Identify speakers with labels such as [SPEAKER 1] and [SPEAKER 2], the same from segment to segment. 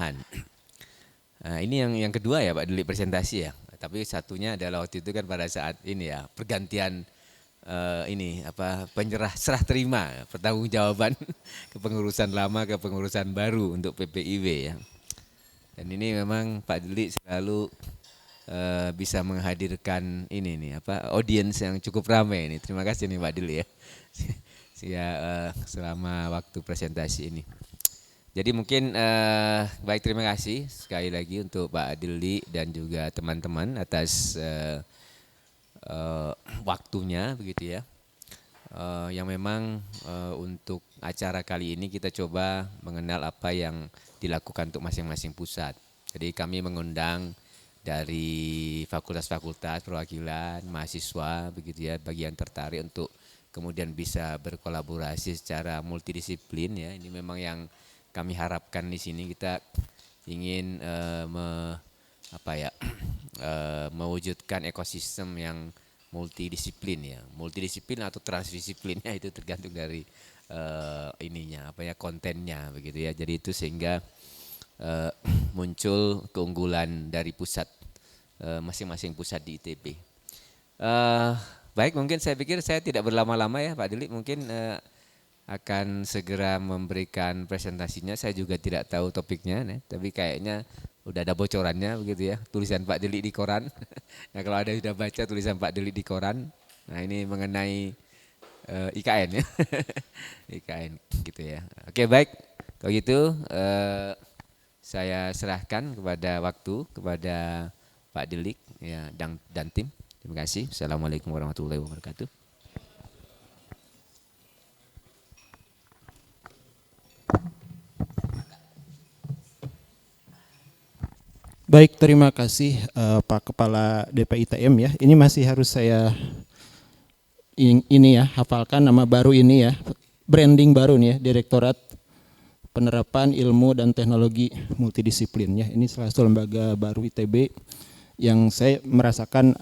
[SPEAKER 1] perumahan. Nah, ini yang kedua ya Pak Dili presentasi ya. Tapi satunya adalah waktu itu kan pada saat ini ya pergantian ini apa penyerah serah terima pertanggungjawaban kepengurusan lama ke pengurusan baru untuk PPIW ya. Dan ini memang Pak Dili selalu bisa menghadirkan ini nih apa audiens yang cukup ramai ini. Terima kasih nih Pak Dili ya. Selama waktu presentasi ini. Jadi mungkin baik terima kasih sekali lagi untuk Pak Adildi dan juga teman-teman atas waktunya begitu ya. Yang memang untuk acara kali ini kita coba mengenal apa yang dilakukan untuk masing-masing pusat. Jadi kami mengundang dari fakultas-fakultas perwakilan mahasiswa begitu ya bagi yang tertarik untuk kemudian bisa berkolaborasi secara multidisiplin ya. Ini memang yang kami harapkan di sini kita ingin mewujudkan ekosistem yang multidisiplin ya, multidisiplin atau transdisiplinnya itu tergantung dari kontennya begitu ya. Jadi itu sehingga muncul keunggulan dari pusat masing-masing pusat di ITB. Baik, mungkin saya pikir saya tidak berlama-lama ya Pak Dili, mungkin akan segera memberikan presentasinya. Saya juga tidak tahu topiknya, tapi kayaknya udah ada bocorannya begitu ya. Tulisan Pak Dili di koran. Nah kalau ada sudah baca tulisan Pak Dili di koran, nah ini mengenai IKN ya, IKN gitu ya. Oke baik, kalau gitu saya serahkan kepada Pak Dili ya dan tim. Terima kasih. Assalamualaikum warahmatullahi wabarakatuh.
[SPEAKER 2] Baik, terima kasih Pak Kepala DPITM ya. Ini masih harus saya hafalkan nama baru ini ya. Branding baru nih ya, Direktorat Penerapan Ilmu dan Teknologi Multidisiplin ya. Ini salah satu lembaga baru ITB yang saya merasakan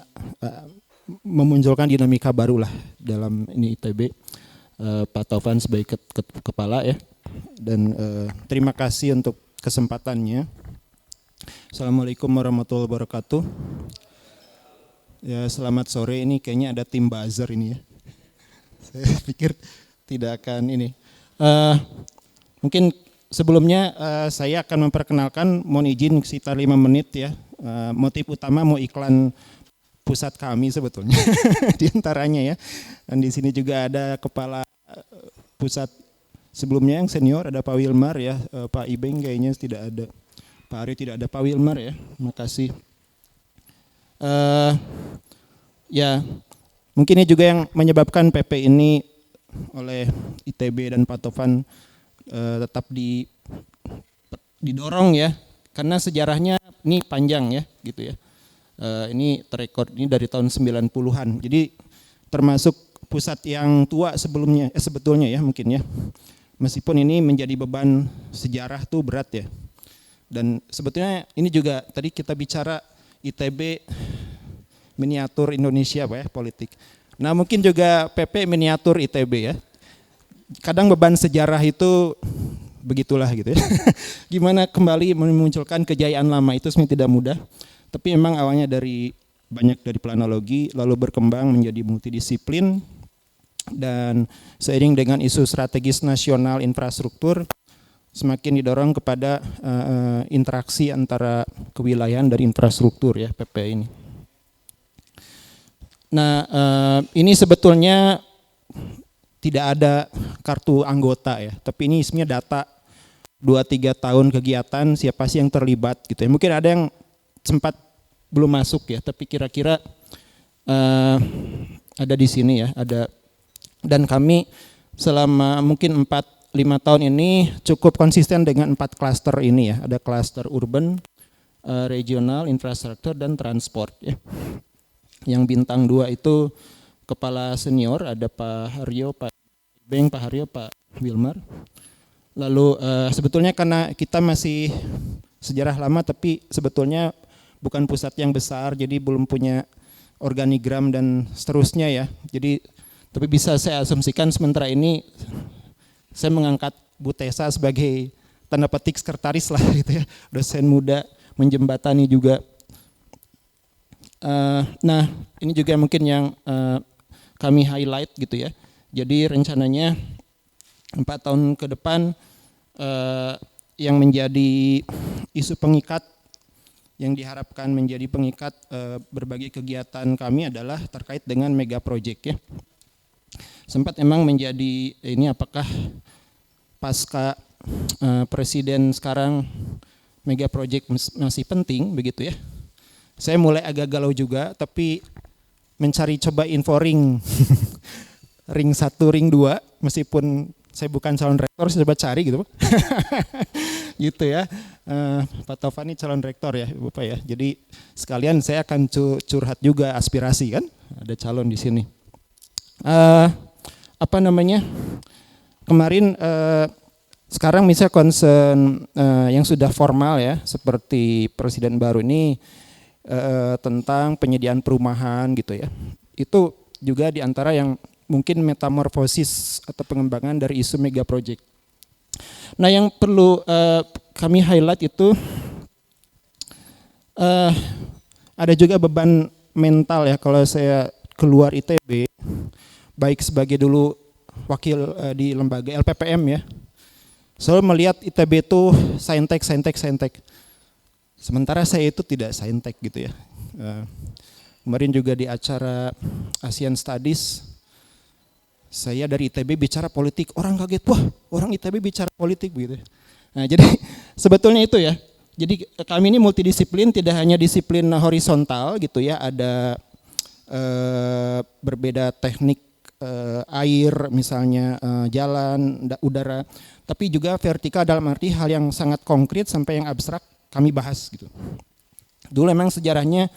[SPEAKER 2] memunculkan dinamika baru lah dalam ini ITB. Pak Taufan sebagai kepala ya. Dan terima kasih untuk kesempatannya. Assalamualaikum warahmatullahi wabarakatuh. Ya, selamat sore, ini kayaknya ada tim buzzer ini ya. Saya pikir tidak akan ini. Mungkin sebelumnya saya akan memperkenalkan, mohon izin sekitar 5 menit ya. Motif utama mau iklan pusat kami sebetulnya di antaranya ya. Dan di sini juga ada kepala pusat sebelumnya yang senior, ada Pak Wilmar ya, Pak Ibeng kayaknya tidak ada. Pak Aryo tidak ada, Pak Wilmar ya, terima kasih. Ya, mungkin ini juga yang menyebabkan PP ini oleh ITB dan Pak Taufan tetap didorong ya, karena sejarahnya ini panjang ya, gitu ya. Ini terrekord ini dari tahun 90-an, jadi termasuk pusat yang tua sebetulnya ya mungkin ya. Meskipun ini menjadi beban sejarah tuh berat ya. Dan sebetulnya ini juga tadi kita bicara ITB miniatur Indonesia Pak ya, politik. Nah mungkin juga PP miniatur ITB ya. Kadang beban sejarah itu begitulah gitu ya. Gimana kembali memunculkan kejayaan lama itu sebenarnya tidak mudah. Tapi memang awalnya banyak dari planologi lalu berkembang menjadi multidisiplin. Dan seiring dengan isu strategis nasional infrastruktur, semakin didorong kepada interaksi antara kewilayahan dari infrastruktur ya PP ini. Nah ini sebetulnya tidak ada kartu anggota ya, tapi ini sebenarnya data 2-3 tahun kegiatan siapa sih yang terlibat gitu ya. Mungkin ada yang sempat belum masuk ya, tapi kira-kira ada di sini ya, ada. Dan kami selama mungkin 4-5 tahun ini cukup konsisten dengan 4 klaster ini ya. Ada klaster urban, regional, infrastruktur, dan transport ya. Yang bintang 2 itu kepala senior, ada Pak Haryo, Pak Beng, Pak Haryo, Pak Wilmar. Lalu sebetulnya karena kita masih sejarah lama tapi sebetulnya bukan pusat yang besar, jadi belum punya organigram dan seterusnya ya. Jadi tapi bisa saya asumsikan sementara ini saya mengangkat Bu Tessa sebagai tanda petik sekretaris lah gitu ya, dosen muda menjembatani juga. Nah ini juga mungkin yang kami highlight gitu ya. Jadi rencananya 4 tahun ke depan yang menjadi isu pengikat, yang diharapkan menjadi pengikat berbagai kegiatan kami adalah terkait dengan mega project ya. Sempat emang menjadi ini apakah pasca presiden sekarang mega project masih penting begitu ya. Saya mulai agak galau juga, tapi mencari coba info ring ring 1, ring 2, meskipun saya bukan calon rektor, saya coba cari gitu gitu ya. Pak Taufan ini calon rektor ya Bapak ya, jadi sekalian saya akan curhat juga aspirasi kan, ada calon di sini. Apa namanya, kemarin sekarang misalnya concern yang sudah formal ya, seperti presiden baru ini tentang penyediaan perumahan gitu ya, itu juga diantara yang mungkin metamorfosis atau pengembangan dari isu mega project. Nah yang perlu kami highlight itu ada juga beban mental ya kalau saya keluar ITB, baik sebagai dulu wakil di lembaga LPPM ya, selalu melihat ITB itu saintek. Sementara saya itu tidak saintek gitu ya. Kemarin juga di acara Asian Studies, saya dari ITB bicara politik, orang kaget, wah orang ITB bicara politik begitu. Nah jadi sebetulnya itu ya, jadi kami ini multidisiplin, tidak hanya disiplin horizontal gitu ya, ada berbeda teknik air misalnya, jalan, udara, tapi juga vertikal dalam arti hal yang sangat konkret sampai yang abstrak kami bahas gitu. Dulu memang sejarahnya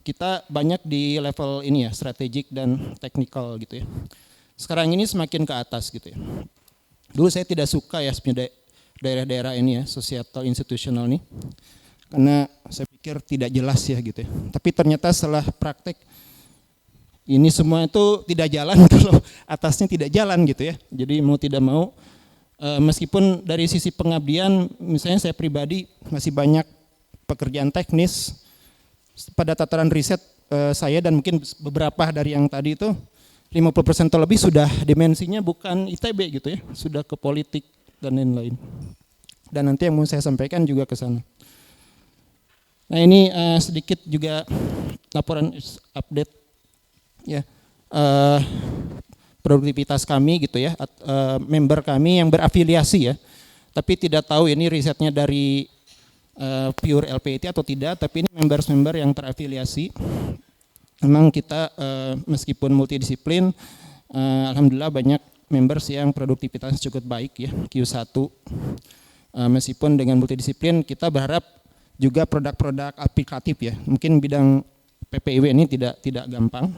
[SPEAKER 2] kita banyak di level ini ya, strategik dan teknikal gitu ya. Sekarang ini semakin ke atas gitu ya. Dulu saya tidak suka ya daerah-daerah ini ya, societal institutional nih, karena saya pikir tidak jelas ya gitu ya. Tapi ternyata setelah praktek ini semua itu tidak jalan kalau atasnya tidak jalan gitu ya. Jadi mau tidak mau, meskipun dari sisi pengabdian, misalnya saya pribadi masih banyak pekerjaan teknis, pada tataran riset saya dan mungkin beberapa dari yang tadi itu 50% atau lebih sudah dimensinya bukan ITB gitu ya, sudah ke politik dan lain-lain. Dan nanti yang mau saya sampaikan juga ke sana. Nah ini sedikit juga laporan update ya, produktivitas kami gitu ya, member kami yang berafiliasi ya, tapi tidak tahu ini risetnya dari pure LPIT atau tidak, tapi ini member yang terafiliasi. Memang kita meskipun multidisiplin, alhamdulillah banyak members yang produktivitas cukup baik ya, Q1. Meskipun dengan multidisiplin kita berharap juga produk-produk aplikatif ya, mungkin bidang PPIW ini tidak gampang.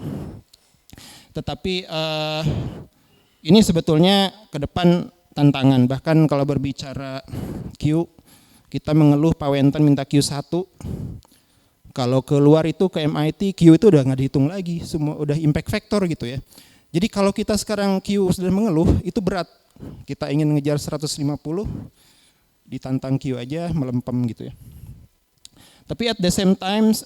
[SPEAKER 2] Tetapi ini sebetulnya ke depan tantangan, bahkan kalau berbicara Q, kita mengeluh Pak Wenten minta Q1, kalau keluar itu ke MIT, Q itu udah nggak dihitung lagi, semua udah impact factor gitu ya. Jadi kalau kita sekarang Q sudah mengeluh, itu berat. Kita ingin ngejar 150, ditantang Q aja melempem gitu ya. Tapi at the same time,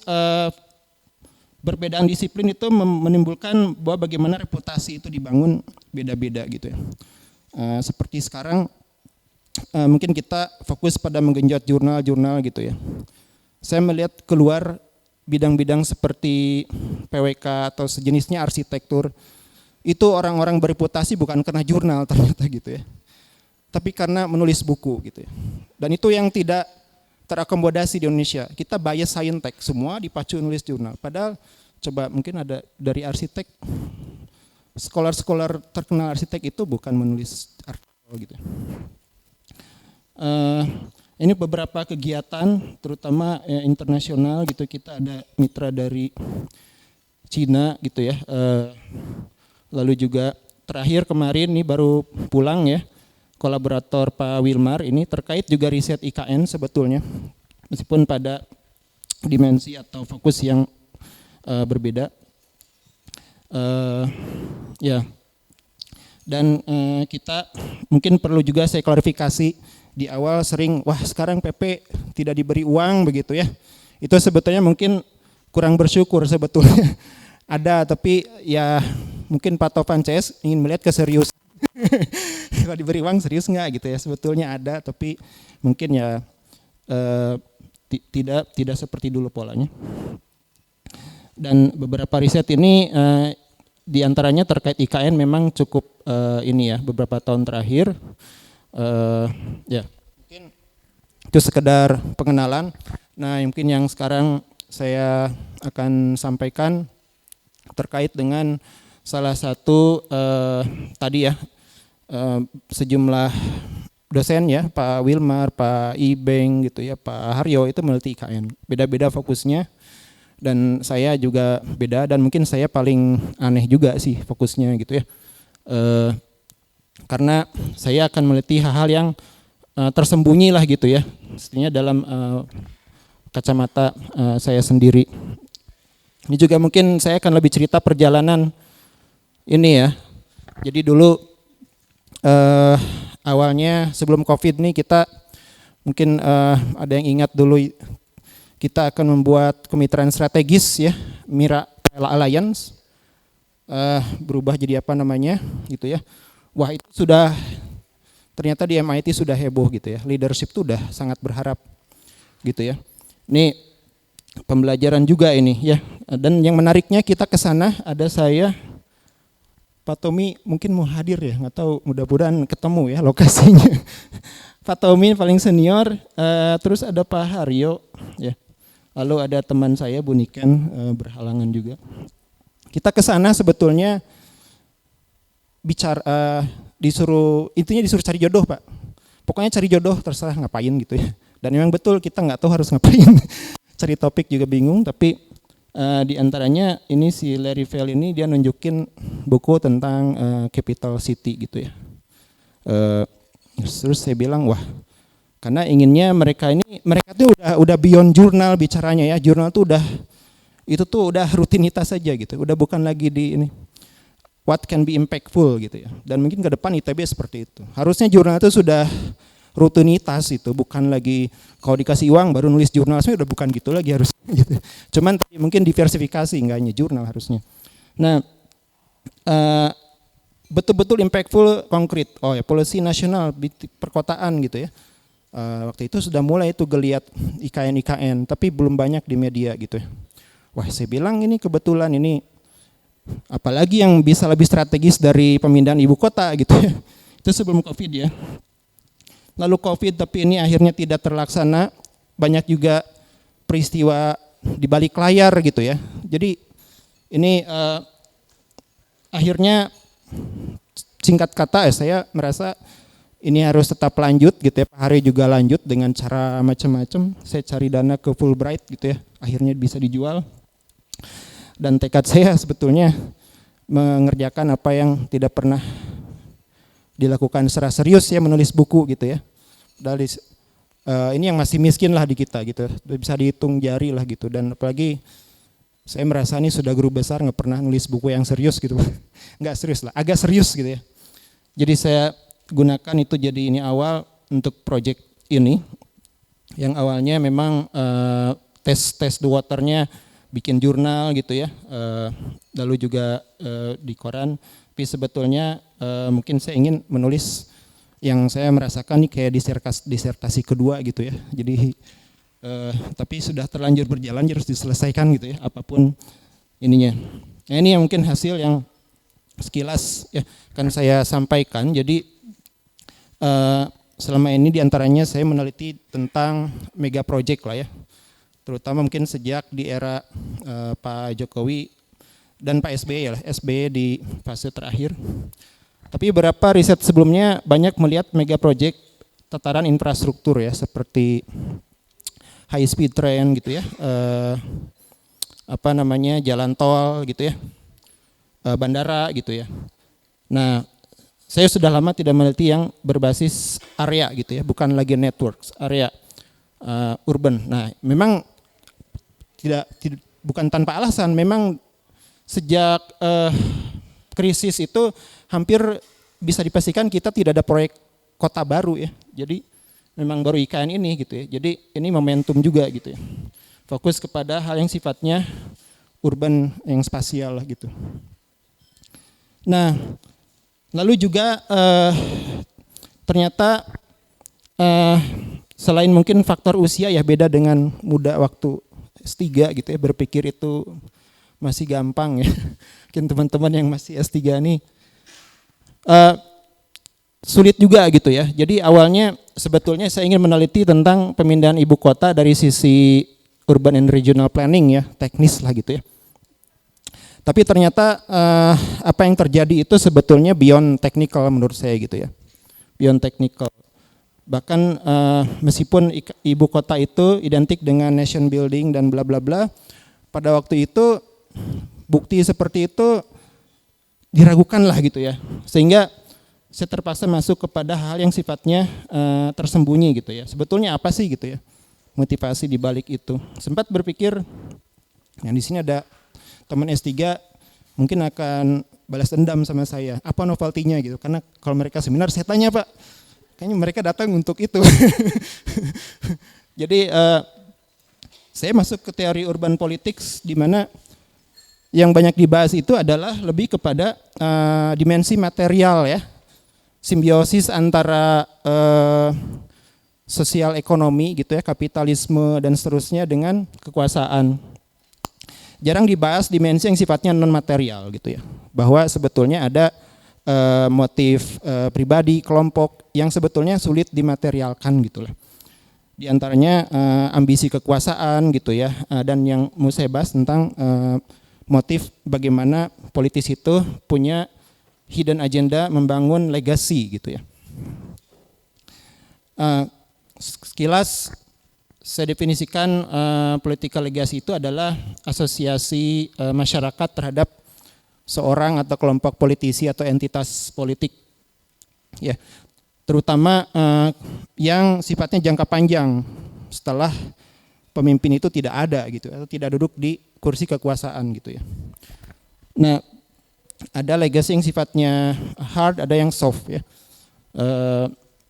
[SPEAKER 2] perbedaan disiplin itu menimbulkan bahwa bagaimana reputasi itu dibangun beda-beda gitu ya. Seperti sekarang, mungkin kita fokus pada menggenjot jurnal-jurnal gitu ya. Saya melihat keluar bidang-bidang seperti PWK atau sejenisnya arsitektur, itu orang-orang bereputasi bukan karena jurnal ternyata gitu ya, tapi karena menulis buku gitu ya. Dan itu yang tidak terakomodasi di Indonesia. Kita bias saintek, semua dipacu nulis jurnal. Padahal coba mungkin ada dari arsitek, scholar-scholar terkenal arsitek itu bukan menulis artikel gitu. Ini beberapa kegiatan, terutama internasional gitu. Kita ada mitra dari Cina gitu ya. Lalu juga terakhir kemarin nih baru pulang ya, kolaborator Pak Wilmar ini terkait juga riset IKN sebetulnya, meskipun pada dimensi atau fokus yang berbeda. Ya. Dan kita mungkin perlu juga saya klarifikasi di awal sering, wah sekarang PP tidak diberi uang begitu ya. Itu sebetulnya mungkin kurang bersyukur sebetulnya. Ada, tapi ya mungkin Pak Tovan CS ingin melihat keseriusan. Kalau diberi uang serius nggak gitu ya, sebetulnya ada, tapi mungkin ya tidak seperti dulu polanya. Dan beberapa riset ini diantaranya terkait IKN memang cukup ini ya, beberapa tahun terakhir. Ya mungkin itu sekedar pengenalan. Nah mungkin yang sekarang saya akan sampaikan terkait dengan salah satu tadi ya sejumlah dosen ya, Pak Wilmar, Pak Ibeng gitu ya, Pak Haryo itu meneliti IKN. Beda-beda fokusnya dan saya juga beda, dan mungkin saya paling aneh juga sih fokusnya gitu ya. Karena saya akan meneliti hal-hal yang tersembunyi lah gitu ya, mestinya dalam kacamata saya sendiri. Ini juga mungkin saya akan lebih cerita perjalanan ini ya. Jadi dulu awalnya sebelum COVID nih kita mungkin ada yang ingat dulu kita akan membuat kemitraan strategis ya, Mira Alliance, berubah jadi apa namanya gitu ya. Wah itu sudah ternyata di MIT sudah heboh gitu ya, leadership tuh udah sangat berharap gitu ya. Ini pembelajaran juga ini ya, dan yang menariknya kita ke sana ada saya, Pak Tommy mungkin mau hadir ya, nggak tahu, mudah-mudahan ketemu ya lokasinya. Pak Tommy paling senior, terus ada Pak Haryo ya, lalu ada teman saya Bu Niken berhalangan juga. Kita ke sana sebetulnya bicara intinya disuruh cari jodoh Pak. Pokoknya cari jodoh terserah ngapain gitu ya. Dan memang betul kita nggak tahu harus ngapain. Cari topik juga bingung, tapi di antaranya ini si Larry Fell ini dia nunjukin buku tentang Capital City gitu ya. Terus saya bilang wah, karena inginnya mereka tuh udah beyond jurnal bicaranya ya. Jurnal tuh udah rutinitas saja gitu. Udah bukan lagi di ini what can be impactful gitu ya. Dan mungkin ke depan ITB seperti itu. Harusnya jurnal itu sudah rutinitas itu, bukan lagi kalau dikasih uang baru nulis jurnal, sebenarnya udah bukan gitu lagi harusnya gitu. Cuman mungkin diversifikasi, enggak hanya jurnal harusnya. Nah, betul-betul impactful konkret. Oh ya, policy nasional perkotaan gitu ya. Waktu itu sudah mulai itu geliat IKN, tapi belum banyak di media gitu ya. Wah, saya bilang ini kebetulan ini apalagi yang bisa lebih strategis dari pemindahan ibu kota gitu ya. Itu sebelum Covid ya. Lalu Covid tapi ini akhirnya tidak terlaksana, banyak juga peristiwa di balik layar gitu ya. Jadi ini akhirnya singkat kata saya merasa ini harus tetap lanjut gitu ya. Pak Hari juga lanjut dengan cara macam-macam. Saya cari dana ke Fulbright gitu ya, akhirnya bisa dijual. Dan tekad saya sebetulnya mengerjakan apa yang tidak pernah dilakukan secara serius ya, menulis buku gitu ya. Dari ini yang masih miskin lah di kita gitu, bisa dihitung jari lah gitu. Dan apalagi saya merasa ini sudah guru besar nggak pernah nulis buku yang serius gitu, nggak serius lah, agak serius gitu ya. Jadi saya gunakan itu jadi ini awal untuk project ini, yang awalnya memang tes the waternya, bikin jurnal gitu ya, lalu juga di koran. Tapi sebetulnya mungkin saya ingin menulis yang saya merasakan nih kayak disertasi kedua gitu ya. Jadi tapi sudah terlanjur berjalan, harus diselesaikan gitu ya, apapun ininya. Nah ini yang mungkin hasil yang sekilas ya kan saya sampaikan. Jadi selama ini diantaranya saya meneliti tentang mega project lah ya, terutama mungkin sejak di era Pak Jokowi dan Pak SBY ya, SBY di fase terakhir. Tapi beberapa riset sebelumnya banyak melihat mega project tataran infrastruktur ya, seperti high speed train gitu ya, apa namanya, jalan tol gitu ya, bandara gitu ya. Nah, saya sudah lama tidak meneliti yang berbasis area gitu ya, bukan lagi networks, area urban. Nah, memang bukan tanpa alasan, memang sejak krisis itu hampir bisa dipastikan kita tidak ada proyek kota baru ya. Jadi memang baru IKN ini gitu ya. Jadi ini momentum juga gitu ya. Fokus kepada hal yang sifatnya urban yang spasial lah gitu. Nah, lalu juga ternyata selain mungkin faktor usia ya, beda dengan muda waktu S3 gitu ya, berpikir itu masih gampang ya. Mungkin teman-teman yang masih S3 nih sulit juga gitu ya. Jadi awalnya sebetulnya saya ingin meneliti tentang pemindahan ibu kota dari sisi urban and regional planning ya, teknis lah gitu ya. Tapi ternyata apa yang terjadi itu sebetulnya beyond technical menurut saya gitu ya. Beyond technical. Bahkan meskipun ibu kota itu identik dengan nation building dan bla bla bla, pada waktu itu bukti seperti itu diragukan lah gitu ya. Sehingga saya terpaksa masuk kepada hal yang sifatnya tersembunyi gitu ya. Sebetulnya apa sih gitu ya motivasi di balik itu. Sempat berpikir, yang di sini ada teman S3 mungkin akan balas dendam sama saya. Apa novelty-nya gitu. Karena kalau mereka seminar saya tanya, Pak, kayaknya mereka datang untuk itu. Jadi saya masuk ke teori urban politics di mana yang banyak dibahas itu adalah lebih kepada dimensi material ya. Simbiosis antara sosial ekonomi gitu ya, kapitalisme dan seterusnya dengan kekuasaan. Jarang dibahas dimensi yang sifatnya non material gitu ya. Bahwa sebetulnya ada motif pribadi, kelompok yang sebetulnya sulit dimaterialkan gitu lah. Di antaranya ambisi kekuasaan gitu ya, dan yang mau saya bahas tentang motif bagaimana politis itu punya hidden agenda membangun legacy gitu ya. Sekilas saya definisikan political legacy itu adalah asosiasi masyarakat terhadap seorang atau kelompok politisi atau entitas politik, ya, terutama yang sifatnya jangka panjang setelah pemimpin itu tidak ada gitu atau tidak duduk di kursi kekuasaan gitu ya. Nah, ada legacy yang sifatnya hard, ada yang soft ya.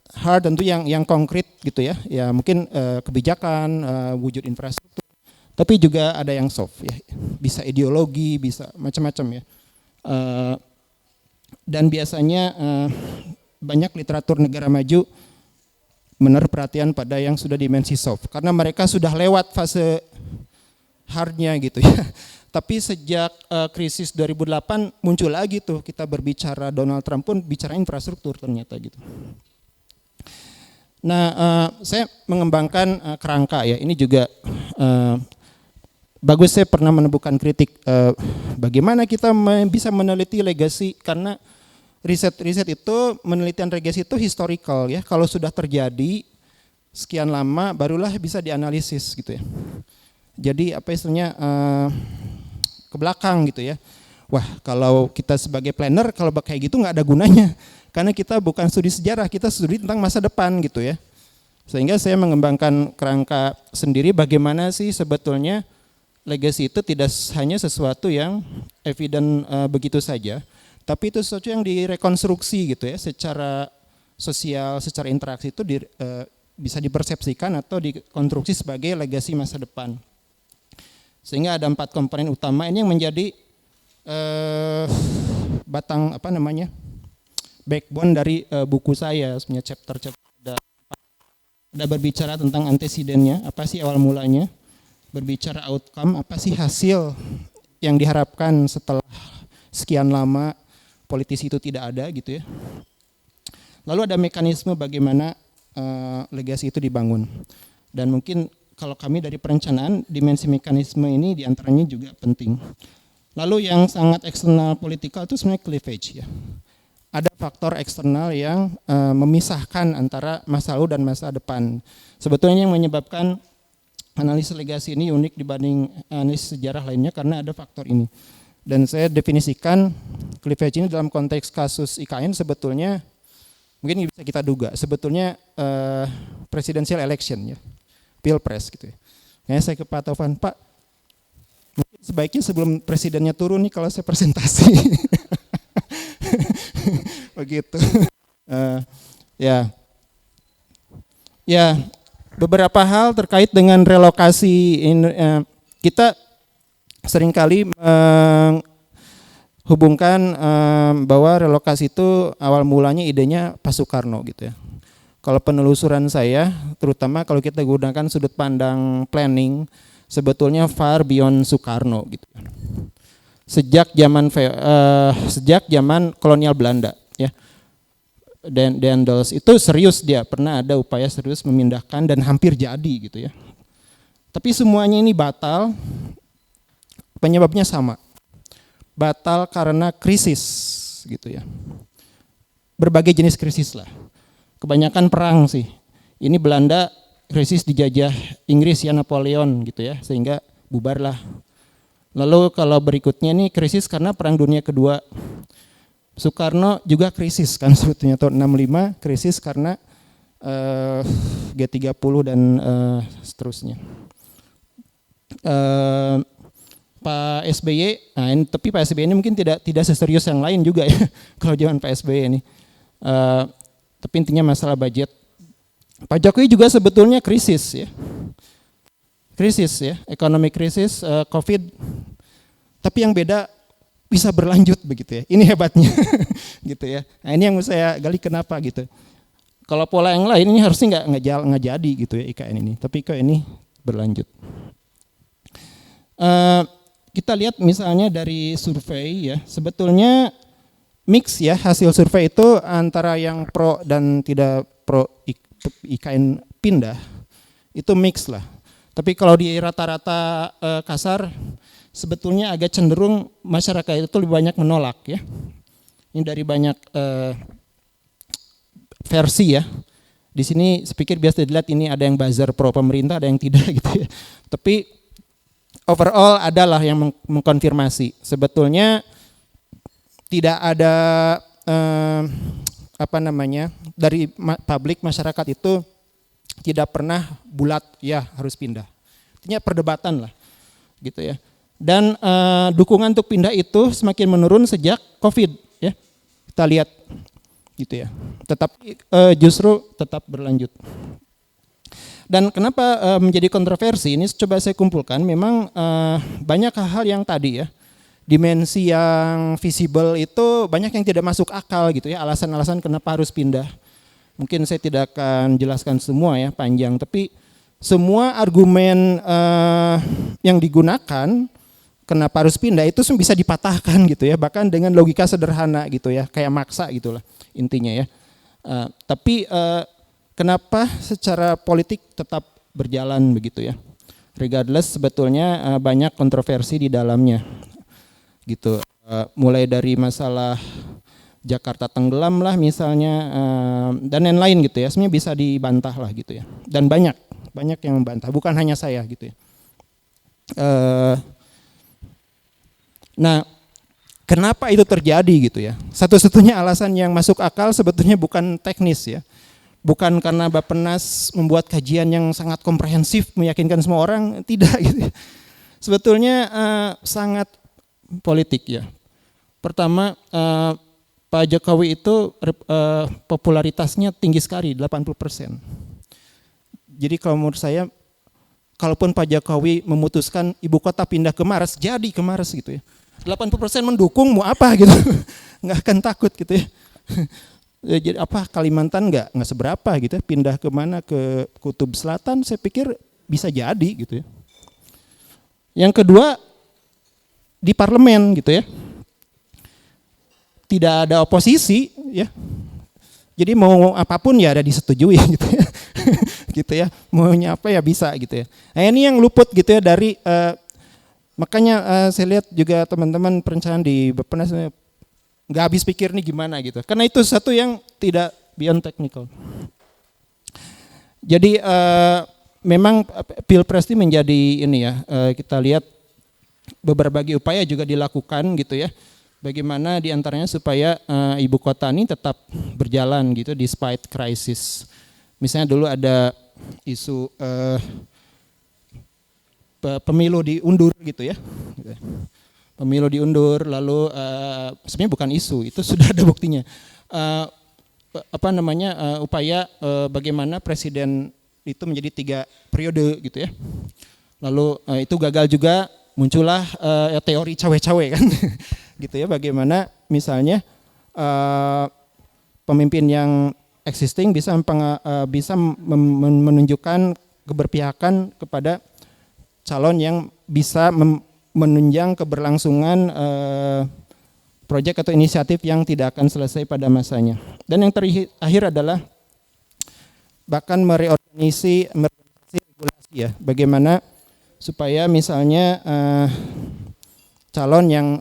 [SPEAKER 2] Hard tentu yang konkret gitu ya, ya mungkin kebijakan, wujud infrastruktur. Tapi juga ada yang soft ya, bisa ideologi, bisa macam-macam ya. Dan biasanya banyak literatur negara maju menaruh perhatian pada yang sudah dimensi soft, karena mereka sudah lewat fase hardnya gitu ya. Tapi sejak krisis 2008 muncul lagi tuh, kita berbicara Donald Trump pun bicara infrastruktur ternyata gitu. Nah, saya mengembangkan kerangka ya, ini juga bagus. Saya pernah menemukan kritik bagaimana kita bisa meneliti legacy, karena riset itu, penelitian legacy itu historical ya. Kalau sudah terjadi sekian lama barulah bisa dianalisis gitu ya. Jadi apa istilahnya ke belakang gitu ya. Wah, kalau kita sebagai planner kalau kayak gitu nggak ada gunanya, karena kita bukan studi sejarah, kita studi tentang masa depan gitu ya. Sehingga saya mengembangkan kerangka sendiri bagaimana sih sebetulnya legacy itu tidak hanya sesuatu yang evident begitu saja, tapi itu sesuatu yang direkonstruksi gitu ya, secara sosial, secara interaksi itu bisa dipersepsikan atau dikonstruksi sebagai legacy masa depan. Sehingga ada 4 komponen utama ini yang menjadi batang backbone dari buku saya, sebenarnya chapter ada berbicara tentang antesidennya, apa sih awal mulanya, berbicara outcome, apa sih hasil yang diharapkan setelah sekian lama politisi itu tidak ada gitu ya. Lalu ada mekanisme bagaimana legasi itu dibangun. Dan mungkin kalau kami dari perencanaan, dimensi mekanisme ini diantaranya juga penting. Lalu yang sangat eksternal politikal itu sebenarnya cleavage ya. Ada faktor eksternal yang memisahkan antara masa lalu dan masa depan. Sebetulnya yang menyebabkan analisis legasi ini unik dibanding analisis sejarah lainnya karena ada faktor ini. Dan saya definisikan cleavage ini dalam konteks kasus IKN sebetulnya mungkin bisa kita duga. Sebetulnya presidential election ya. Pilpres gitu ya. Kayaknya saya ke Pak Taufan, Pak, mungkin sebaiknya sebelum presidennya turun nih kalau saya presentasi. Begitu. Ya. Ya, beberapa hal terkait dengan relokasi kita seringkali menghubungkan bahwa relokasi itu awal mulanya idenya Pak Soekarno gitu ya. Kalau penelusuran saya, terutama kalau kita gunakan sudut pandang planning, sebetulnya far beyond Soekarno gitu. Sejak zaman kolonial Belanda ya. Dendels itu serius, dia pernah ada upaya serius memindahkan dan hampir jadi gitu ya. Tapi semuanya ini batal, penyebabnya sama. Batal karena krisis gitu ya. Berbagai jenis krisis lah. Kebanyakan perang sih. Ini Belanda krisis dijajah Inggris ya, Napoleon gitu ya, sehingga bubarlah. Lalu kalau berikutnya nih krisis karena Perang Dunia Kedua. Soekarno juga krisis kan sebetulnya tahun 65, krisis karena G30 dan seterusnya. Pak SBY, tapi Pak SBY ini mungkin tidak seserius yang lain juga ya kalau zaman Pak SBY ini. Tapi intinya masalah budget. Pak Jokowi juga sebetulnya krisis ya. Krisis ya, ekonomi krisis, Covid. Tapi yang beda bisa berlanjut begitu ya. Ini hebatnya gitu ya. Nah, ini yang mau saya gali kenapa gitu. Kalau pola yang lain ini harusnya nggak jadi gitu ya IKN ini. Tapi kok ini berlanjut. Kita lihat misalnya dari survei ya, sebetulnya mix ya hasil survei itu antara yang pro dan tidak pro IKN pindah itu mix lah. Tapi kalau di rata-rata kasar sebetulnya agak cenderung masyarakat itu lebih banyak menolak ya. Ini dari banyak versi ya. Di sini saya pikir biasa dilihat ini ada yang buzzer pro pemerintah, ada yang tidak gitu ya. Tapi overall adalah yang mengkonfirmasi sebetulnya tidak ada dari publik masyarakat itu tidak pernah bulat ya harus pindah. Artinya perdebatan lah gitu ya. Dan dukungan untuk pindah itu semakin menurun sejak Covid ya. Kita lihat gitu ya. Tetapi justru tetap berlanjut. Dan kenapa menjadi kontroversi ini coba saya kumpulkan, memang banyak hal yang tadi ya, dimensi yang visible itu banyak yang tidak masuk akal gitu ya, alasan-alasan kenapa harus pindah. Mungkin saya tidak akan jelaskan semua ya, panjang, tapi semua argumen yang digunakan kenapa harus pindah itu bisa dipatahkan gitu ya, bahkan dengan logika sederhana gitu ya, kayak maksa gitulah intinya ya. Tapi kenapa secara politik tetap berjalan begitu ya? Regardless sebetulnya banyak kontroversi di dalamnya, gitu. Mulai dari masalah Jakarta tenggelam lah misalnya dan lain-lain gitu ya. Sebenarnya bisa dibantah lah gitu ya. Dan banyak yang membantah, bukan hanya saya gitu ya. Nah, kenapa itu terjadi gitu ya? Satu-satunya alasan yang masuk akal sebetulnya bukan teknis ya. Bukan karena Bappenas membuat kajian yang sangat komprehensif meyakinkan semua orang, tidak gitu. Sebetulnya sangat politik ya. Pertama Pak Jokowi itu popularitasnya tinggi sekali, 80%. Jadi kalau menurut saya, kalaupun Pak Jokowi memutuskan ibu kota pindah ke Maros, jadi ke Maros gitu ya. 80% mendukung, mau apa gitu, nggak akan takut gitu ya. Jadi apa Kalimantan nggak seberapa gitu ya, pindah ke mana, ke Kutub Selatan, saya pikir bisa jadi gitu ya. Yang kedua di parlemen gitu ya, tidak ada oposisi ya, jadi mau apapun ya ada disetujui gitu ya, gitu ya, maunya apa ya bisa gitu ya. Nah ini yang luput gitu ya dari makanya saya lihat juga teman-teman perencanaan di Bappenas nggak habis pikir nih gimana gitu, karena itu satu yang tidak beyond technical. Jadi memang Pilpres ini menjadi ini ya, kita lihat beberapa upaya juga dilakukan gitu ya, bagaimana diantaranya supaya ibu kota ini tetap berjalan gitu despite crisis. Misalnya dulu ada isu pemilu diundur gitu ya. Pemilu diundur, lalu sebenarnya bukan isu, itu sudah ada buktinya. Upaya bagaimana Presiden itu menjadi 3 periode gitu ya. Lalu itu gagal juga, muncullah teori cawe-cawe kan gitu ya, bagaimana misalnya pemimpin yang existing bisa menunjukkan keberpihakan kepada calon yang bisa menunjang keberlangsungan proyek atau inisiatif yang tidak akan selesai pada masanya. Dan yang terakhir adalah bahkan mereorganisasi regulasi ya, bagaimana supaya misalnya calon yang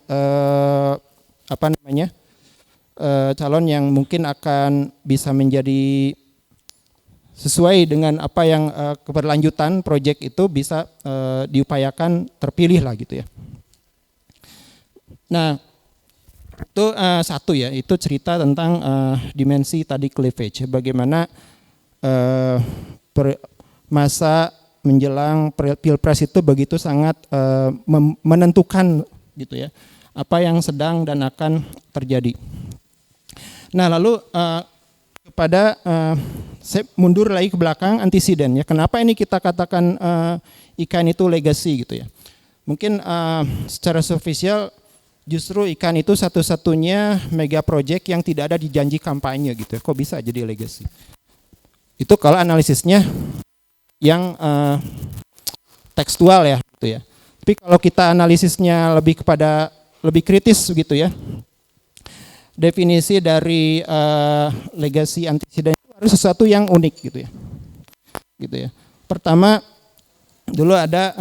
[SPEAKER 2] calon yang mungkin akan bisa menjadi sesuai dengan apa yang keberlanjutan proyek itu bisa diupayakan terpilih lah gitu ya. Nah, itu satu ya, itu cerita tentang dimensi tadi cleavage, bagaimana masa menjelang pilpres itu begitu sangat menentukan gitu ya, apa yang sedang dan akan terjadi. Nah, lalu kepada saya mundur lagi ke belakang, antisiden ya. Kenapa ini kita katakan IKN itu legacy gitu ya? Mungkin secara superficial justru IKN itu satu-satunya mega project yang tidak ada di janji kampanye gitu ya. Kok bisa jadi legacy? Itu kalau analisisnya yang tekstual ya gitu ya. Tapi kalau kita analisisnya lebih kritis gitu ya. Definisi dari legacy antisiden itu harus sesuatu yang unik gitu ya. Gitu ya. Pertama dulu ada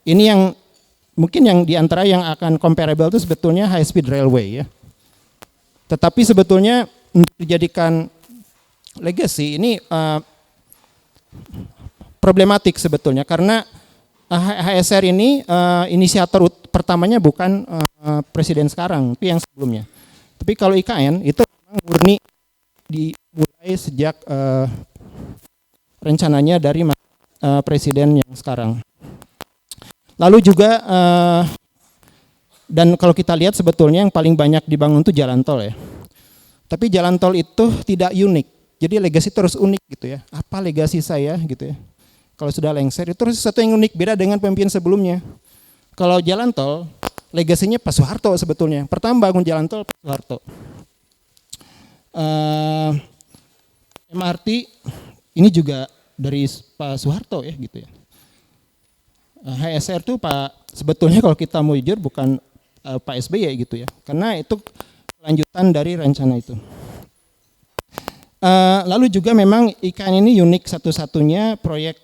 [SPEAKER 2] ini yang mungkin yang diantara yang akan comparable itu sebetulnya high speed railway ya. Tetapi sebetulnya untuk dijadikan legacy ini problematik sebetulnya, karena HSR ini inisiator pertamanya bukan presiden sekarang, tapi yang sebelumnya. Tapi kalau IKN itu memang murni dimulai sejak rencananya dari presiden yang sekarang. Lalu juga dan kalau kita lihat sebetulnya yang paling banyak dibangun itu jalan tol ya. Tapi jalan tol itu tidak unik. Jadi legasi itu harus unik gitu ya. Apa legasi saya gitu ya. Kalau sudah lengser itu harus sesuatu yang unik, beda dengan pemimpin sebelumnya. Kalau jalan tol, legasinya Pak Soeharto sebetulnya. Pertama bangun jalan tol Pak Soeharto. MRT ini juga dari Pak Soeharto ya gitu ya. HSR tuh sebetulnya kalau kita mau jujur bukan Pak SBY gitu ya. Karena itu kelanjutan dari rencana itu. Lalu juga memang IKN ini unik, satu-satunya proyek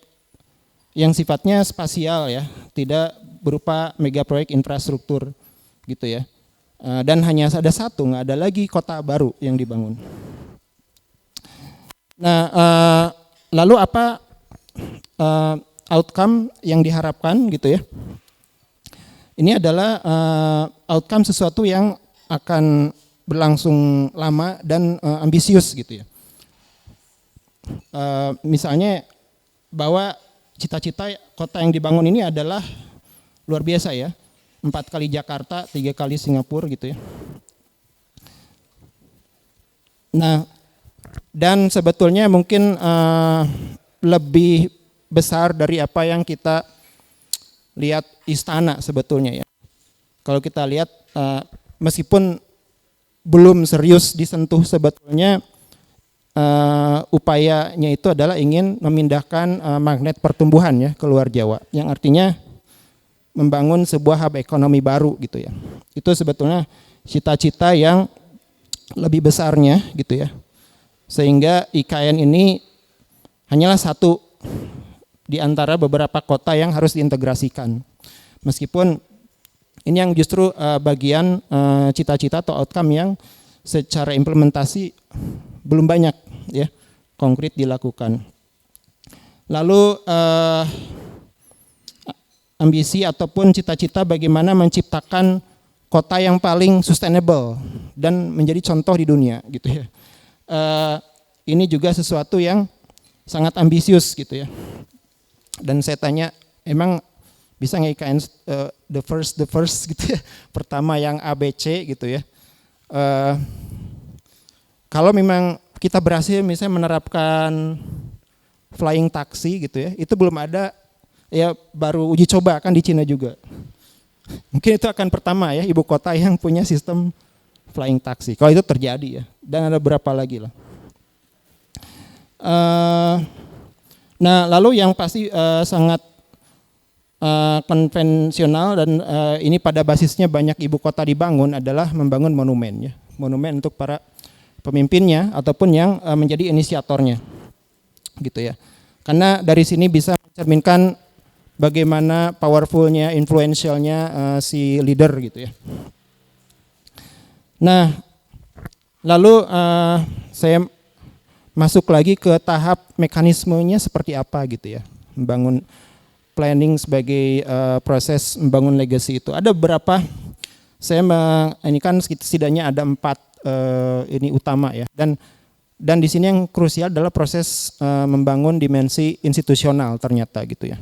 [SPEAKER 2] yang sifatnya spasial ya, tidak berupa mega proyek infrastruktur gitu ya. Dan hanya ada satu, nggak ada lagi kota baru yang dibangun. Nah, lalu apa outcome yang diharapkan gitu ya? Ini adalah outcome sesuatu yang akan berlangsung lama dan ambisius gitu ya. Misalnya bahwa cita-cita kota yang dibangun ini adalah luar biasa ya, 4 kali Jakarta, 3 kali Singapura gitu ya. Nah, dan sebetulnya mungkin lebih besar dari apa yang kita lihat istana sebetulnya ya. Kalau kita lihat meskipun belum serius disentuh sebetulnya, upayanya itu adalah ingin memindahkan magnet pertumbuhan ya ke luar Jawa, yang artinya membangun sebuah hub ekonomi baru gitu ya. Itu sebetulnya cita-cita yang lebih besarnya gitu ya. Sehingga IKN ini hanyalah satu di antara beberapa kota yang harus diintegrasikan. Meskipun ini yang justru bagian cita-cita atau outcome yang secara implementasi belum banyak ya konkret dilakukan. Lalu ambisi ataupun cita-cita bagaimana menciptakan kota yang paling sustainable dan menjadi contoh di dunia gitu ya. Ini juga sesuatu yang sangat ambisius gitu ya. Dan saya tanya, emang bisa nggak IKN the first gitu ya, pertama yang ABC gitu ya. Kalau memang kita berhasil misalnya menerapkan flying taxi gitu ya, itu belum ada, ya baru uji coba kan di Cina juga. Mungkin itu akan pertama ya ibu kota yang punya sistem flying taxi. Kalau itu terjadi ya, dan ada berapa lagi lah. Nah lalu yang pasti sangat konvensional dan ini pada basisnya banyak ibu kota dibangun adalah membangun monumen ya, monumen untuk para pemimpinnya ataupun yang menjadi inisiatornya, gitu ya. Karena dari sini bisa mencerminkan bagaimana powerfulnya, influentialnya si leader gitu ya. Nah, lalu saya masuk lagi ke tahap mekanismenya seperti apa gitu ya, membangun planning sebagai proses membangun legacy itu. Ada beberapa, ini kan setidaknya ada 4 ini utama ya, dan di sini yang krusial adalah proses membangun dimensi institusional ternyata gitu ya.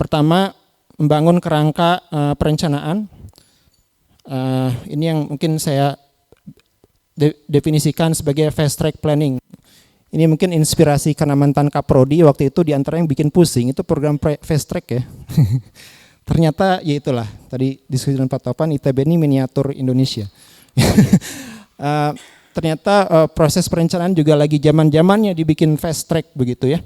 [SPEAKER 2] Pertama, membangun kerangka perencanaan. Ini yang mungkin saya definisikan sebagai fast track planning. Ini mungkin inspirasi karena mantan Kaprodi waktu itu diantara yang bikin pusing itu program fast track ya. Ternyata ya itulah tadi diskusi dengan Pak Topan, ITB ini miniatur Indonesia. Ternyata proses perencanaan juga lagi zaman-zamannya dibikin fast track begitu ya.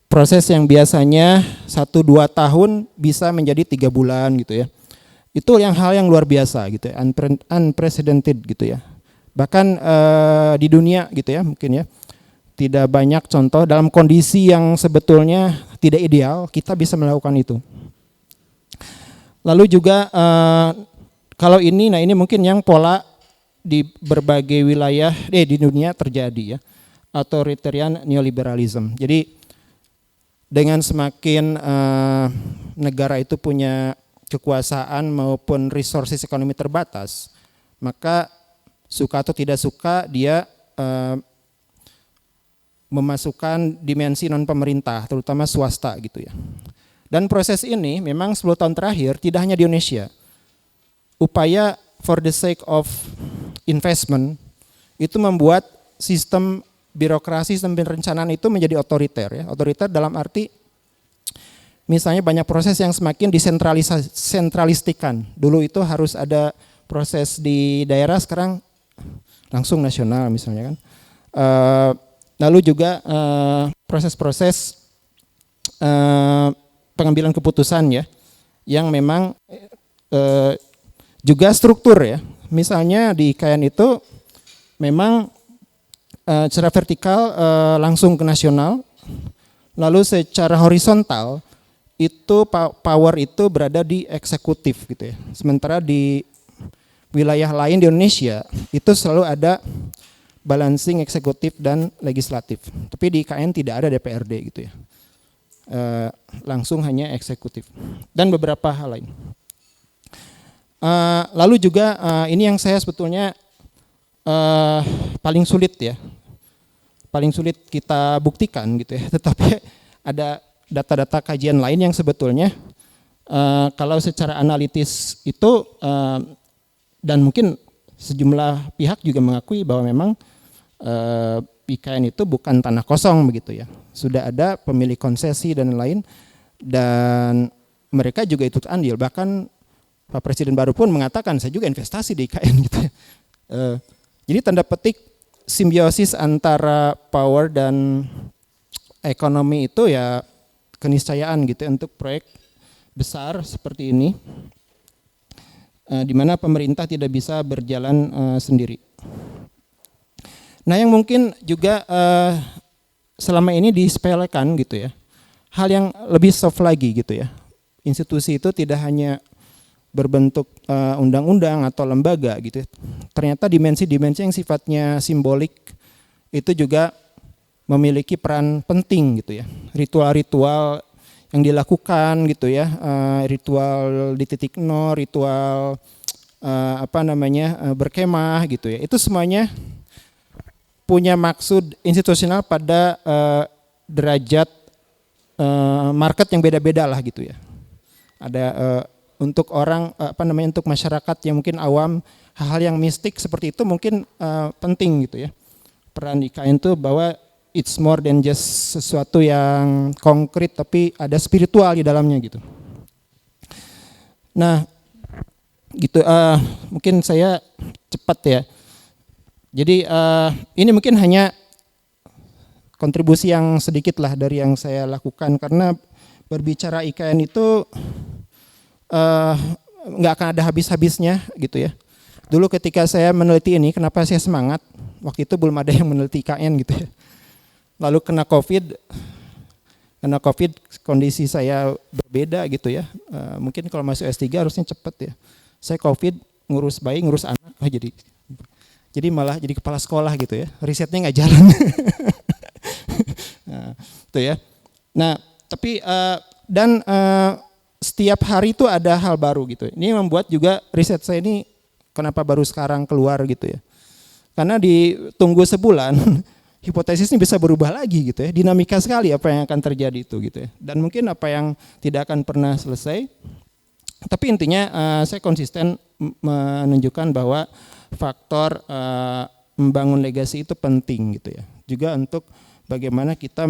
[SPEAKER 2] Proses yang biasanya 1-2 tahun bisa menjadi 3 bulan gitu ya. Itu hal yang luar biasa gitu ya, unprecedented gitu ya. Bahkan di dunia gitu ya mungkin ya, tidak banyak contoh dalam kondisi yang sebetulnya tidak ideal kita bisa melakukan itu. Lalu juga kalau ini, nah ini mungkin yang pola di berbagai wilayah di dunia terjadi ya, authoritarian neoliberalism. Jadi dengan semakin negara itu punya kekuasaan maupun resources ekonomi terbatas, maka suka atau tidak suka dia memasukkan dimensi non pemerintah, terutama swasta gitu ya. Dan proses ini memang 10 tahun terakhir tidak hanya di Indonesia. Upaya for the sake of investment itu membuat sistem birokrasi, sistem perencanaan itu menjadi otoriter ya. Otoriter dalam arti misalnya banyak proses yang semakin disentralistikan. Dulu itu harus ada proses di daerah, sekarang langsung nasional misalnya kan. Lalu juga proses-proses pengambilan keputusan ya, yang memang juga struktur ya. Misalnya di IKN itu memang secara vertikal langsung ke nasional, lalu secara horizontal itu power itu berada di eksekutif gitu ya. Sementara di wilayah lain di Indonesia itu selalu ada balancing eksekutif dan legislatif. Tapi di IKN tidak ada DPRD gitu ya. Langsung hanya eksekutif. Dan beberapa hal lain. Lalu juga ini yang saya sebetulnya paling sulit ya. Paling sulit kita buktikan gitu ya. Tetapi ada data-data kajian lain yang sebetulnya kalau secara analitis itu dan mungkin sejumlah pihak juga mengakui bahwa memang IKN itu bukan tanah kosong begitu ya. Sudah ada pemilik konsesi dan lain, dan mereka juga ikut andil. Bahkan Pak Presiden baru pun mengatakan saya juga investasi di IKN gitu ya. Jadi tanda petik simbiosis antara power dan ekonomi itu ya keniscayaan gitu ya, untuk proyek besar seperti ini. Di mana pemerintah tidak bisa berjalan sendiri. Nah yang mungkin juga selama ini disepelekan gitu ya, hal yang lebih soft lagi gitu ya. Institusi itu tidak hanya berbentuk undang-undang atau lembaga gitu ya. Ternyata dimensi-dimensi yang sifatnya simbolik itu juga memiliki peran penting gitu ya. Ritual-ritual yang dilakukan gitu ya, ritual di titik nol, ritual berkemah gitu ya, itu semuanya punya maksud institusional pada derajat market yang beda-beda lah gitu ya. Ada untuk orang untuk masyarakat yang mungkin awam, hal-hal yang mistik seperti itu mungkin penting gitu ya. peran IKN itu bahwa it's more than just sesuatu yang konkret, tapi ada spiritual di dalamnya gitu. Nah, gitu. Mungkin saya cepat ya. Jadi ini mungkin hanya kontribusi yang sedikit lah dari yang saya lakukan, karena berbicara IKN itu nggak akan ada habis-habisnya gitu ya. Dulu ketika saya meneliti ini, kenapa saya semangat? Waktu itu belum ada yang meneliti IKN gitu ya. Lalu kena COVID, kondisi saya berbeda gitu ya. Mungkin kalau masuk S3 harusnya cepat ya. Saya COVID, ngurus bayi, ngurus anak, jadi malah jadi kepala sekolah gitu ya. Risetnya nggak jalan. Nah, itu ya. Nah, tapi setiap hari itu ada hal baru gitu. Ini membuat juga riset saya ini kenapa baru sekarang keluar gitu ya. Karena ditunggu sebulan, hipotesis ini bisa berubah lagi gitu ya. Dinamika sekali apa yang akan terjadi itu gitu ya. Dan mungkin apa yang tidak akan pernah selesai. Tapi intinya saya konsisten menunjukkan bahwa faktor membangun legasi itu penting gitu ya. Juga untuk bagaimana kita